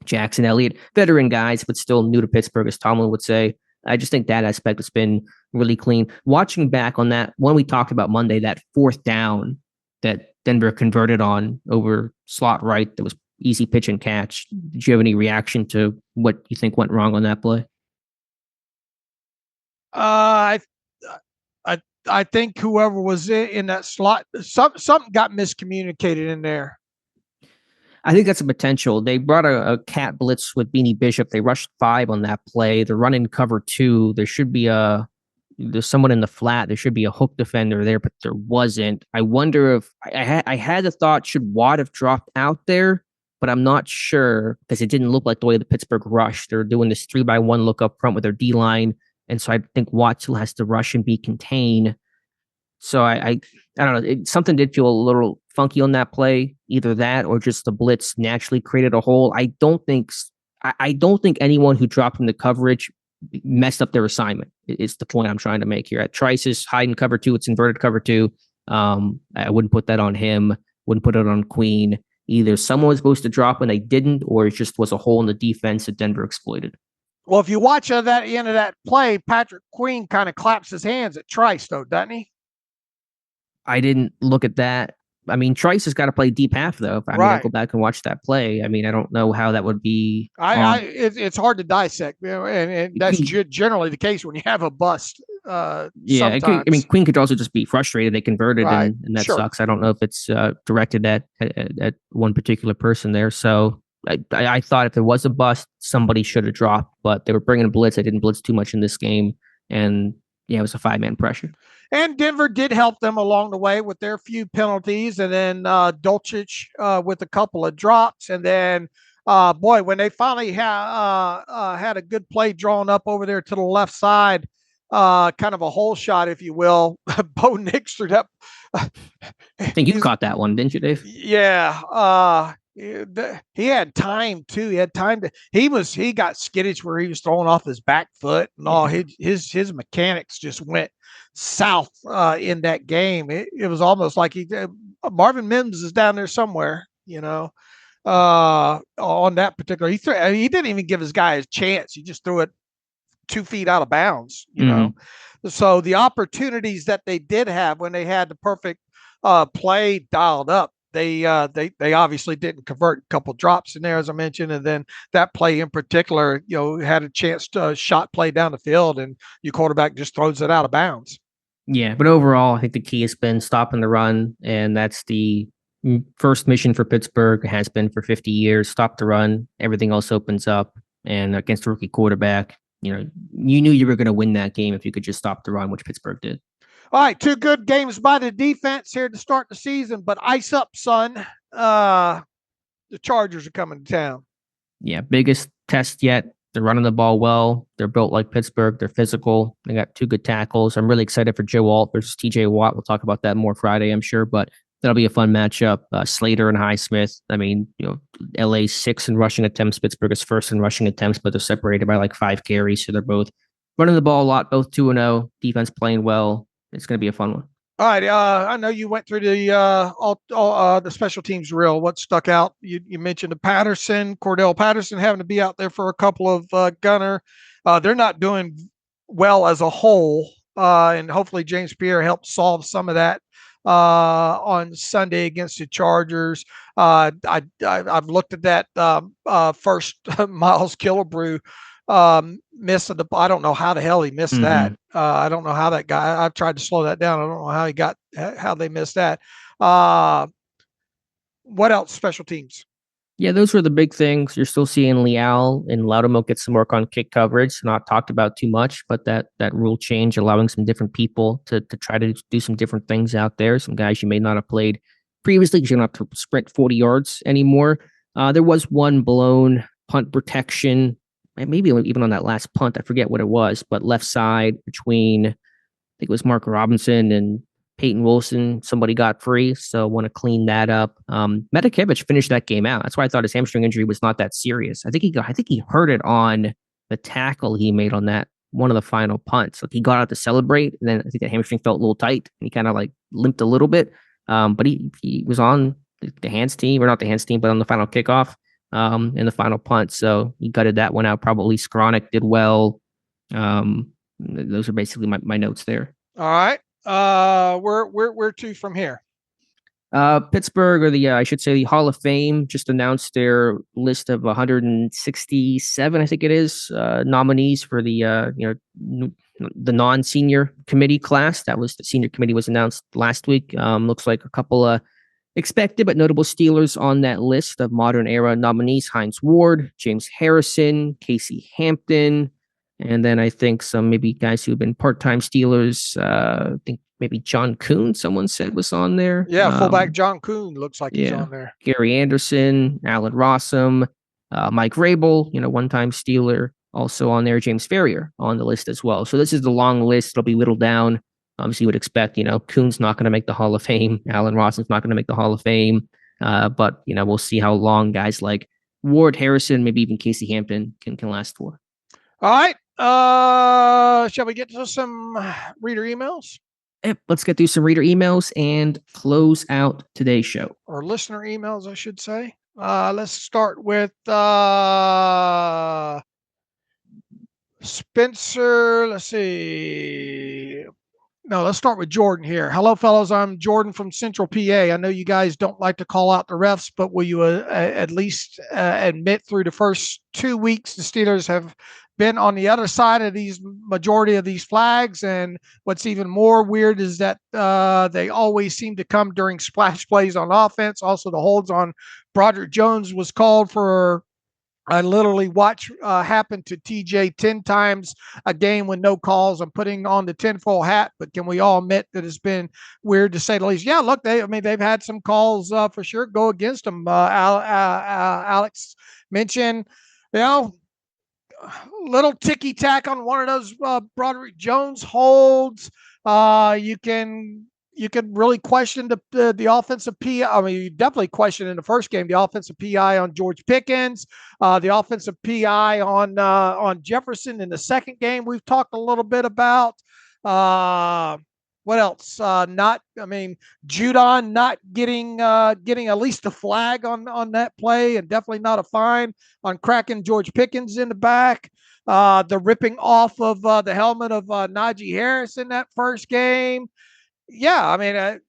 Jackson Elliott, veteran guys, but still new to Pittsburgh, as Tomlin would say. I just think that aspect has been really clean. Watching back on that, when we talked about Monday, that 4th down that Denver converted on over slot right, that was easy pitch and catch. Did you have any reaction to what you think went wrong on that play? I think whoever was in that slot, something got miscommunicated in there. I think that's a potential. They brought a cat blitz with Beanie Bishop. They rushed 5 on that play. They're running cover 2. There should be there's someone in the flat. There should be a hook defender there, but there wasn't. I wonder if I had the thought, should Watt have dropped out there? But I'm not sure because it didn't look like the way the Pittsburgh rushed. They're doing this 3-by-1 look up front with their D-line. And so I think Watt still has to rush and be contained. So I don't know. Something did feel a little funky on that play. Either that or just the blitz naturally created a hole. I don't think anyone who dropped from the coverage messed up their assignment. It's the point I'm trying to make here. At Trice's hiding cover 2, it's inverted cover 2. I wouldn't put that on him. Wouldn't put it on Queen. Either someone was supposed to drop and they didn't, or it just was a hole in the defense that Denver exploited. Well, if you watch that end of that play, Patrick Queen kind of claps his hands at Trice, though, doesn't he? I didn't look at that. I mean, Trice has got to play deep half, though. If I go back and watch that play, I mean, I don't know how that would be. It's hard to dissect, and that's generally the case when you have a bust. Queen could also just be frustrated. They converted, and that sucks. I don't know if it's directed at one particular person there. So I thought if there was a bust, somebody should have dropped, but they were bringing a blitz. They didn't blitz too much in this game, and it was a 5-man pressure. And Denver did help them along the way with their few penalties, and then Dulcich with a couple of drops, and then when they finally had a good play drawn up over there to the left side, kind of a hole shot, if you will. Bo Nix threw that. I think you caught that one, didn't you, Dave? Yeah. He had time too. He had time to. He got skittish where he was throwing off his back foot, and all his mechanics just went south in that game. It was almost like Marvin Mims is down there somewhere, on that particular. He didn't even give his guy a chance. He just threw it 2 feet out of bounds. So the opportunities that they did have when they had the perfect play dialed up, they obviously didn't convert. A couple drops in there, as I mentioned, and then that play in particular, had a chance to shot play down the field, and your quarterback just throws it out of bounds. Yeah, but overall, I think the key has been stopping the run, and that's the first mission for Pittsburgh. It has been for 50 years. Stop the run, everything else opens up, and against a rookie quarterback, you knew you were going to win that game if you could just stop the run, which Pittsburgh did. All right, 2 good games by the defense here to start the season, but ice up, son. The Chargers are coming to town. Yeah, biggest test yet. They're running the ball well. They're built like Pittsburgh. They're physical. They got 2 good tackles. I'm really excited for Joe Alt versus TJ Watt. We'll talk about that more Friday, I'm sure, but that'll be a fun matchup. Slater and Highsmith. I mean, LA's 6th in rushing attempts. Pittsburgh is 1st in rushing attempts, but they're separated by like 5 carries. So they're both running the ball a lot, both 2-0. Defense playing well. It's going to be a fun one. All right. I know you went through the special teams drill. What stuck out? You mentioned the Cordell Patterson having to be out there for a couple of gunner. They're not doing well as a whole. And hopefully James Pierre helped solve some of that on Sunday against the Chargers. I've looked at that first Miles Killebrew missed the. I don't know how the hell he missed that. I don't know how that guy. I've tried to slow that down. I don't know how they missed that. What else? Special teams. Yeah, those were the big things. You're still seeing Leal and Loudermilk get some work on kick coverage. Not talked about too much, but that rule change allowing some different people to try to do some different things out there. Some guys you may not have played previously because you don't have to sprint 40 yards anymore. There was one blown punt protection, and maybe even on that last punt. I forget what it was, but left side between, I think it was Mark Robinson and Peyton Wilson, somebody got free, so want to clean that up. Medikevich finished that game out. That's why I thought his hamstring injury was not that serious. I think he hurt it on the tackle he made on that one of the final punts. Like he got out to celebrate, and then I think the hamstring felt a little tight, and he kind of like limped a little bit. But he was on the hands team, or not the hands team, but on the final kickoff in the final punt. So he gutted that one out. Probably Skowronek did well. Those are basically my notes there. All right. Where to from here? Pittsburgh, or I should say the Hall of Fame, just announced their list of 167, I think it is, nominees for the non-senior committee class. The senior committee was announced last week. Looks like a couple of expected but notable Steelers on that list of modern era nominees: Hines Ward, James Harrison, Casey Hampton. And then I think some maybe guys who have been part-time Steelers. I think maybe John Kuhn, someone said, was on there. Yeah, fullback John Kuhn looks like he's on there. Gary Anderson, Alan Rossum, Mike Rabel, one-time Steeler, also on there. James Ferrier on the list as well. So this is the long list. It'll be whittled down. So you would expect, Kuhn's not going to make the Hall of Fame. Alan Rossum's not going to make the Hall of Fame. But, we'll see how long guys like Ward, Harrison, maybe even Casey Hampton can last for. All right. Shall we get to some reader emails? Yep, let's get through some reader emails and close out today's show. Or listener emails, I should say. Let's start with Spencer. Let's see. No, let's start with Jordan here. Hello, fellows. I'm Jordan from Central PA. I know you guys don't like to call out the refs, but will you at least admit through the first 2 weeks the Steelers have been on the other side of these majority of these flags? And what's even more weird is that they always seem to come during splash plays on offense. Also, the holds on Broderick Jones was called for. I literally watch happen to TJ 10 times a game with no calls. I'm putting on the tinfoil hat, but can we all admit that it's been weird to say the least? Yeah, look, they've had some calls for sure go against them. Alex mentioned, little ticky tack on one of those Broderick Jones holds. You could really question the offensive PI. I mean, you definitely question in the first game the offensive PI on George Pickens, the offensive PI on Jefferson in the second game. We've talked a little bit about what else? Judon not getting at least a flag on that play, and definitely not a fine on cracking George Pickens in the back. The ripping off of the helmet of Najee Harris in that first game. Yeah, I mean,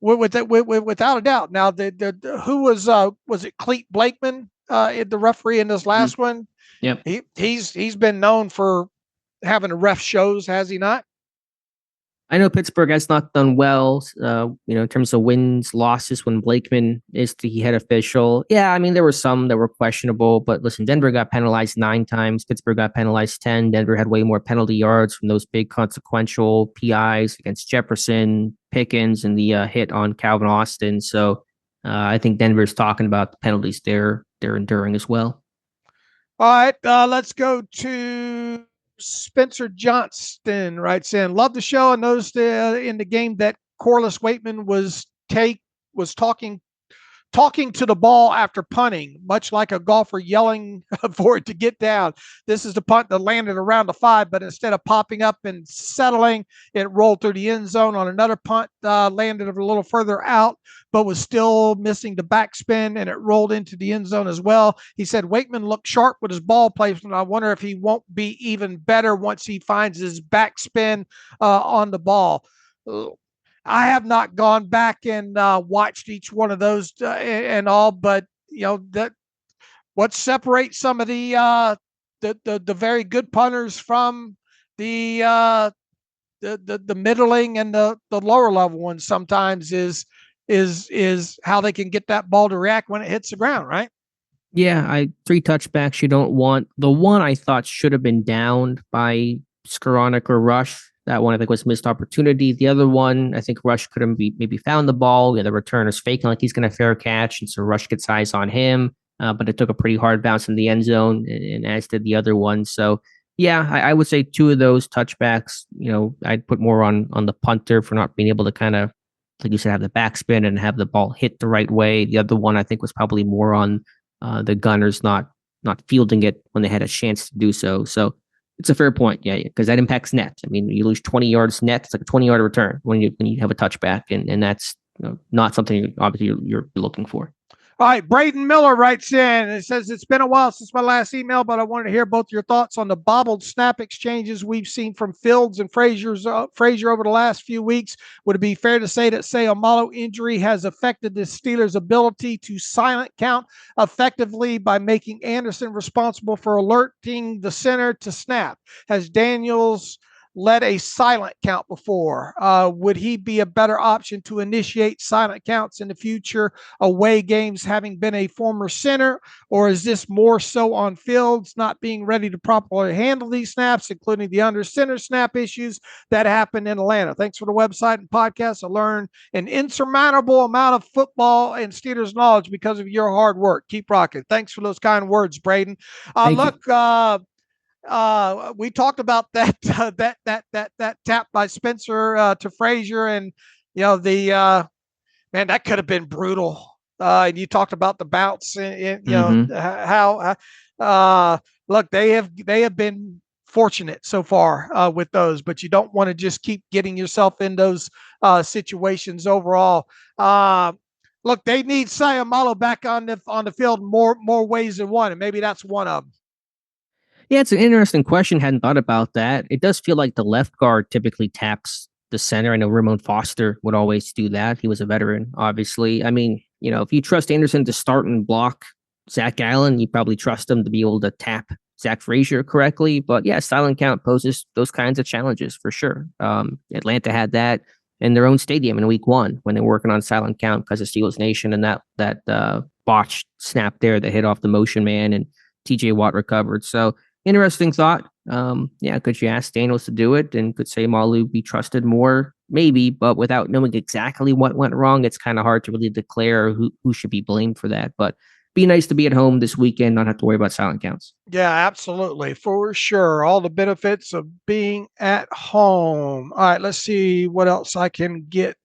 without a doubt. Now, who was it? Cleet Blakeman, the referee in this last one. Yep. He's been known for having a ref shows, has he not? I know Pittsburgh has not done well, in terms of wins, losses when Blakeman is the head official. Yeah, I mean, there were some that were questionable, but listen, Denver got penalized 9 times. Pittsburgh got penalized 10. Denver had way more penalty yards from those big consequential PIs against Jefferson, Pickens, and the hit on Calvin Austin. So I think Denver's talking about the penalties they're enduring as well. All right, let's go to Spencer Johnston. Writes in, love the show. I noticed in the game that Corliss Waitman was talking to the ball after punting, much like a golfer yelling for it to get down. This is the punt that landed around the 5, but instead of popping up and settling, it rolled through the end zone. On another punt, landed a little further out, but was still missing the backspin, and it rolled into the end zone as well. He said Waitman looked sharp with his ball placement. I wonder if he won't be even better once he finds his backspin on the ball. I have not gone back and watched each one of those and all, but that what separates some of the the very good punters from the middling and the lower level ones sometimes is how they can get that ball to react when it hits the ground, right? Yeah, 3 touchbacks you don't want. The one I thought should have been downed by Skowronek or Rush. That one I think was missed opportunity. The other one, I think Rush could have maybe found the ball. Yeah, the returner's faking like he's going to fair catch, and so Rush gets eyes on him. But it took a pretty hard bounce in the end zone, and as did the other one. So yeah, I would say 2 of those touchbacks. I'd put more on the punter for not being able to kind of, like you said, have the backspin and have the ball hit the right way. The other one I think was probably more on the gunners not fielding it when they had a chance to do so. So it's a fair point, yeah, because that impacts net. I mean, you lose 20 yards net, it's like a 20-yard return when you have a touchback, and that's not something obviously you're looking for. All right, Braden Miller writes in. It says, it's been a while since my last email, but I wanted to hear both your thoughts on the bobbled snap exchanges we've seen from Fields and Frazier over the last few weeks. Would it be fair to say that Seumalo injury has affected the Steelers' ability to silent count effectively by making Anderson responsible for alerting the center to snap? Has Daniels led a silent count before? Would he be a better option to initiate silent counts in the future away games, having been a former center? Or is this more so on Fields not being ready to properly handle these snaps, including the under center snap issues that happened in Atlanta? Thanks for the website and podcast. I learned an insurmountable amount of football and Steelers knowledge because of your hard work. Keep rocking. Thanks for those kind words, Braden. We talked about that tap by Spencer to Frazier, and man, that could have been brutal. And you talked about the bounce, and how look, they have been fortunate so far with those, but you don't want to just keep getting yourself in those situations overall. Look, they need Seumalo back on the field more ways than one, and maybe that's one of them. Yeah, it's an interesting question. Hadn't thought about that. It does feel like the left guard typically taps the center. I know Ramon Foster would always do that. He was a veteran, obviously. I mean, if you trust Anderson to start and block Zach Allen, you probably trust him to be able to tap Zach Frazier correctly. But yeah, silent count poses those kinds of challenges for sure. Atlanta had that in their own stadium in week 1 when they were working on silent count because of Steelers Nation and that botched snap there that hit off the motion man, and TJ Watt recovered. So interesting thought. Could you ask Daniels to do it? And could Seumalo be trusted more? Maybe, but without knowing exactly what went wrong, it's kind of hard to really declare who should be blamed for that. But be nice to be at home this weekend, not have to worry about silent counts. Yeah, absolutely. For sure. All the benefits of being at home. All right, let's see what else I can get.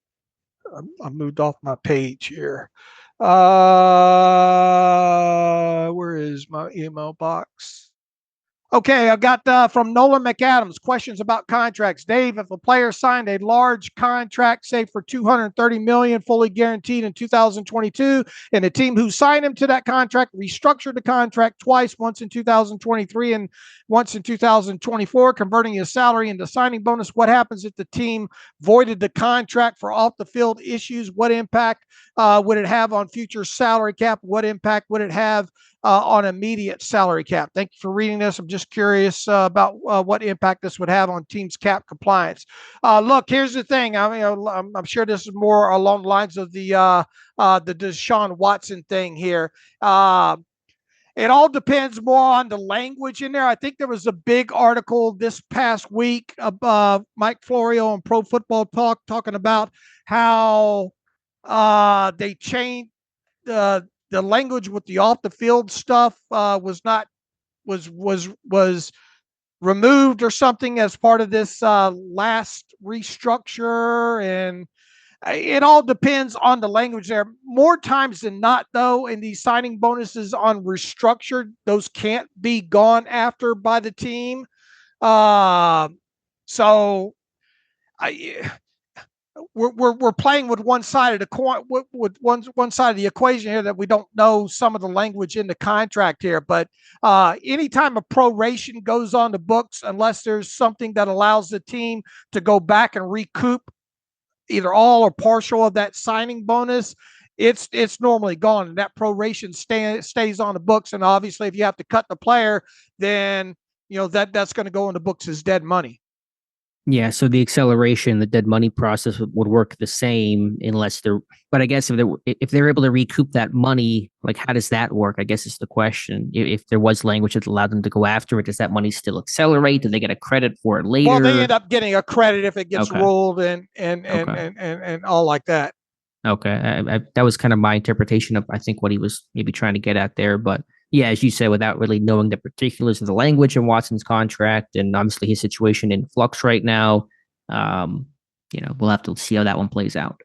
I moved off my page here. Where is my email box? Okay, I've got from Nolan McAdams, questions about contracts. Dave, if a player signed a large contract, say for $230 million, fully guaranteed in 2022, and the team who signed him to that contract restructured the contract twice, once in 2023 and once in 2024, converting his salary into signing bonus, what happens if the team voided the contract for off-the-field issues? What impact would it have on future salary cap? What impact would it have on immediate salary cap? Thank you for reading this. I'm just curious about what impact this would have on teams' cap compliance. Look, here's the thing. I mean, I'm sure this is more along the lines of the Deshaun Watson thing here. It all depends more on the language in there. I think there was a big article this past week of Mike Florio on Pro Football Talk talking about how they changed the language with the off the field stuff was removed or something as part of this last restructure, and it all depends on the language there. More times than not, though, in these signing bonuses on restructured, those can't be gone after by the team. We're playing with one side of the coin, with one side of the equation here, that we don't know some of the language in the contract here. But anytime a proration goes on the books, unless there's something that allows the team to go back and recoup either all or partial of that signing bonus, it's normally gone, and that proration stays on the books. And obviously, if you have to cut the player, then that's going to go in the books as dead money. Yeah, so the acceleration, the dead money process would work the same unless they're. But I guess if they're able to recoup that money, like how does that work? I guess is the question. If there was language that allowed them to go after it, does that money still accelerate? Do they get a credit for it later? Well, they end up getting a credit if it gets ruled and all like that. Okay, that was kind of my interpretation of I think what he was maybe trying to get at there, but. Yeah, as you say, without really knowing the particulars of the language in Watson's contract and obviously his situation in flux right now, we'll have to see how that one plays out.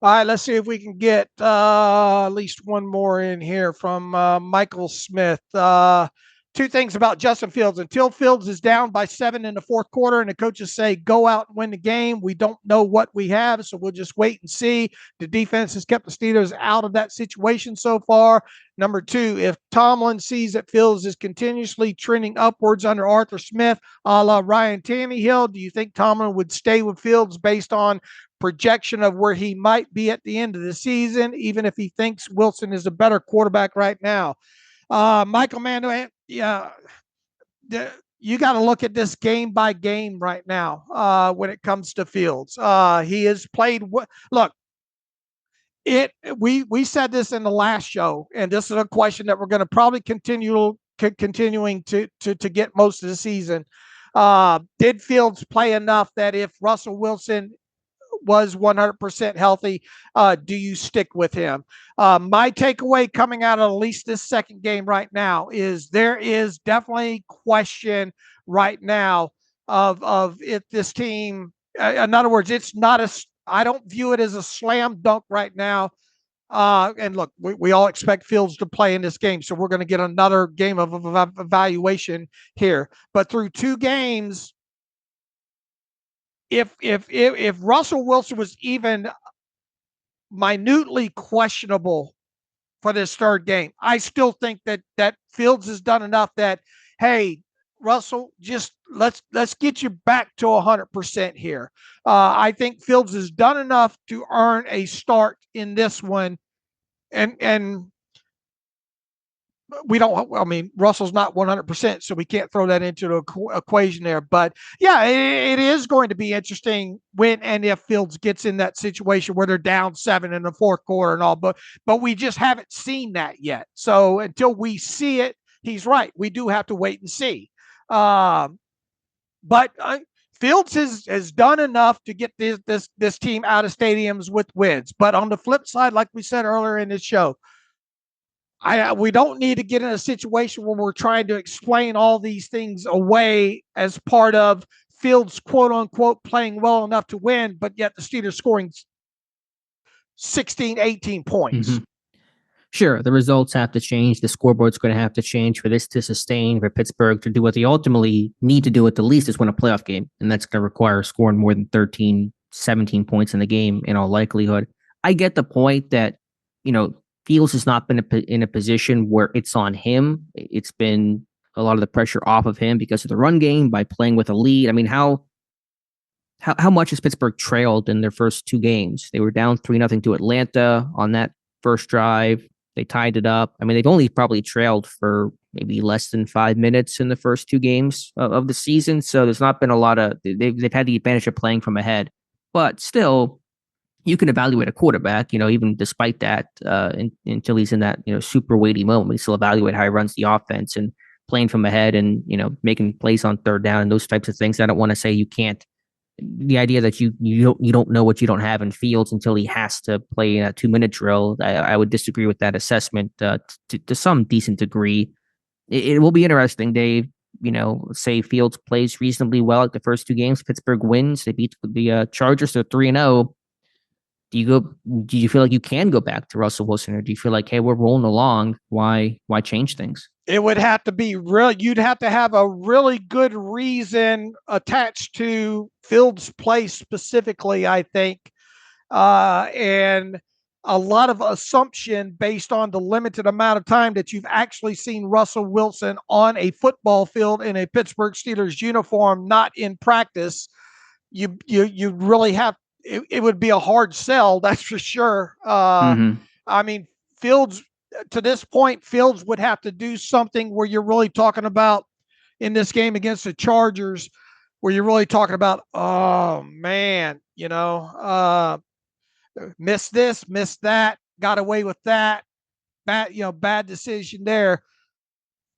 All right, let's see if we can get at least one more in here from Michael Smith. Two things about Justin Fields. Until Fields is down by 7 in the fourth quarter and the coaches say, go out and win the game, we don't know what we have, so we'll just wait and see. The defense has kept the Steelers out of that situation so far. Number two, if Tomlin sees that Fields is continuously trending upwards under Arthur Smith, a la Ryan Tannehill, do you think Tomlin would stay with Fields based on projection of where he might be at the end of the season, even if he thinks Wilson is a better quarterback right now? Michael, man, yeah, you got to look at this game by game right now when it comes to Fields. He has played. Look, we said this in the last show, and this is a question that we're going to probably continuing to get most of the season. Did Fields play enough that if Russell Wilson was 100% healthy, do you stick with him? My takeaway coming out of at least this second game right now is there is definitely question right now of if this team, in other words, it's not I don't view it as a slam dunk right now. And look, we all expect Fields to play in this game, so we're going to get another game of evaluation here. But through two games, if Russell Wilson was even minutely questionable for this third game, I still think that Fields has done enough that, hey, Russell, just let's get you back to 100% here. I think Fields has done enough to earn a start in this one, and we don't. I mean, Russell's not 100%, so we can't throw that into the equation there. But yeah, it is going to be interesting when and if Fields gets in that situation where they're down 7 in the fourth quarter and all. But we just haven't seen that yet. So until we see it, he's right. We do have to wait and see. But Fields has done enough to get this team out of stadiums with wins. But on the flip side, like we said earlier in this show, we don't need to get in a situation where we're trying to explain all these things away as part of Fields, quote unquote, playing well enough to win, but yet the Steelers scoring 16, 18 points. Mm-hmm. Sure, the results have to change. The scoreboard's going to have to change for this to sustain, for Pittsburgh to do what they ultimately need to do at the least is win a playoff game. And that's going to require scoring more than 13, 17 points in the game in all likelihood. I get the point that, Fields has not been in a position where it's on him. It's been a lot of the pressure off of him because of the run game by playing with a lead. I mean, how much has Pittsburgh trailed in their first two games? They were down 3-0 to Atlanta on that first drive. They tied it up. I mean, they've only probably trailed for maybe less than 5 minutes in the first two games of the season. So there's not been a lot of, they've had the advantage of playing from ahead, but still, you can evaluate a quarterback, even despite that, until he's in that, super weighty moment. You still evaluate how he runs the offense and playing from ahead and, making plays on third down and those types of things. I don't want to say you can't. The idea that you don't know what you don't have in Fields until he has to play a 2-minute drill, I would disagree with that assessment to some decent degree. It will be interesting, Dave. Say Fields plays reasonably well at the first two games. Pittsburgh wins. They beat the Chargers. They're 3-0. Do you feel like you can go back to Russell Wilson, or do you feel like, hey, we're rolling along? Why change things? It would have to be real. You'd have to have a really good reason attached to Fields' play specifically, I think, and a lot of assumption based on the limited amount of time that you've actually seen Russell Wilson on a football field in a Pittsburgh Steelers uniform, not in practice. You really have. It would be a hard sell, that's for sure. I mean, Fields, to this point, Fields would have to do something where you're really talking about in this game against the Chargers, where you're really talking about, oh man, missed this, missed that, got away with that, bad decision there.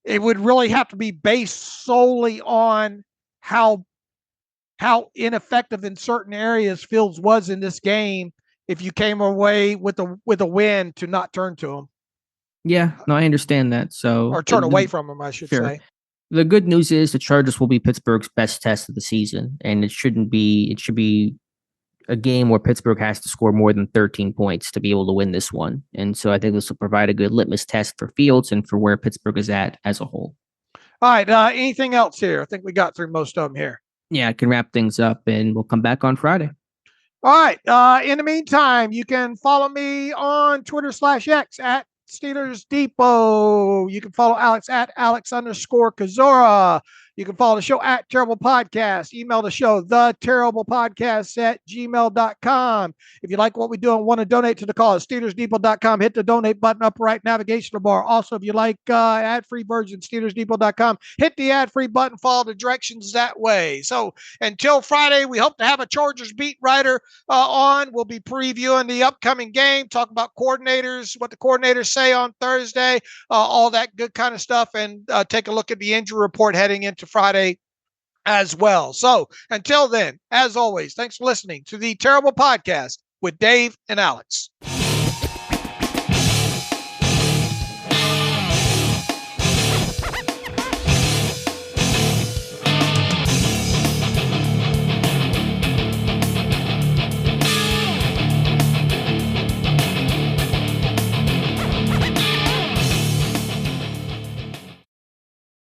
It would really have to be based solely on how ineffective in certain areas Fields was in this game if you came away with a win to not turn to him. Yeah, no, I understand that. So or turn away from him, I should say. The good news is the Chargers will be Pittsburgh's best test of the season, and it should be a game where Pittsburgh has to score more than 13 points to be able to win this one. And so I think this will provide a good litmus test for Fields and for where Pittsburgh is at as a whole. All right. Anything else here? I think we got through most of them here. Yeah, I can wrap things up, and we'll come back on Friday. All right. In the meantime, you can follow me on Twitter/X at Steelers Depot. You can follow Alex at Alex_Kozora. You can follow the show at Terrible Podcast. Email the show, theterriblepodcast@gmail.com. If you like what we do and want to donate to the cause, SteelersDepot.com. Hit the donate button up right navigational bar. Also, if you like ad-free version, SteelersDepot.com. Hit the ad-free button. Follow the directions that way. So until Friday, we hope to have a Chargers beat writer on. We'll be previewing the upcoming game, talk about coordinators, what the coordinators say on Thursday, all that good kind of stuff, and take a look at the injury report heading into Friday as well. So until then, as always, thanks for listening to the Terrible Podcast with Dave and Alex.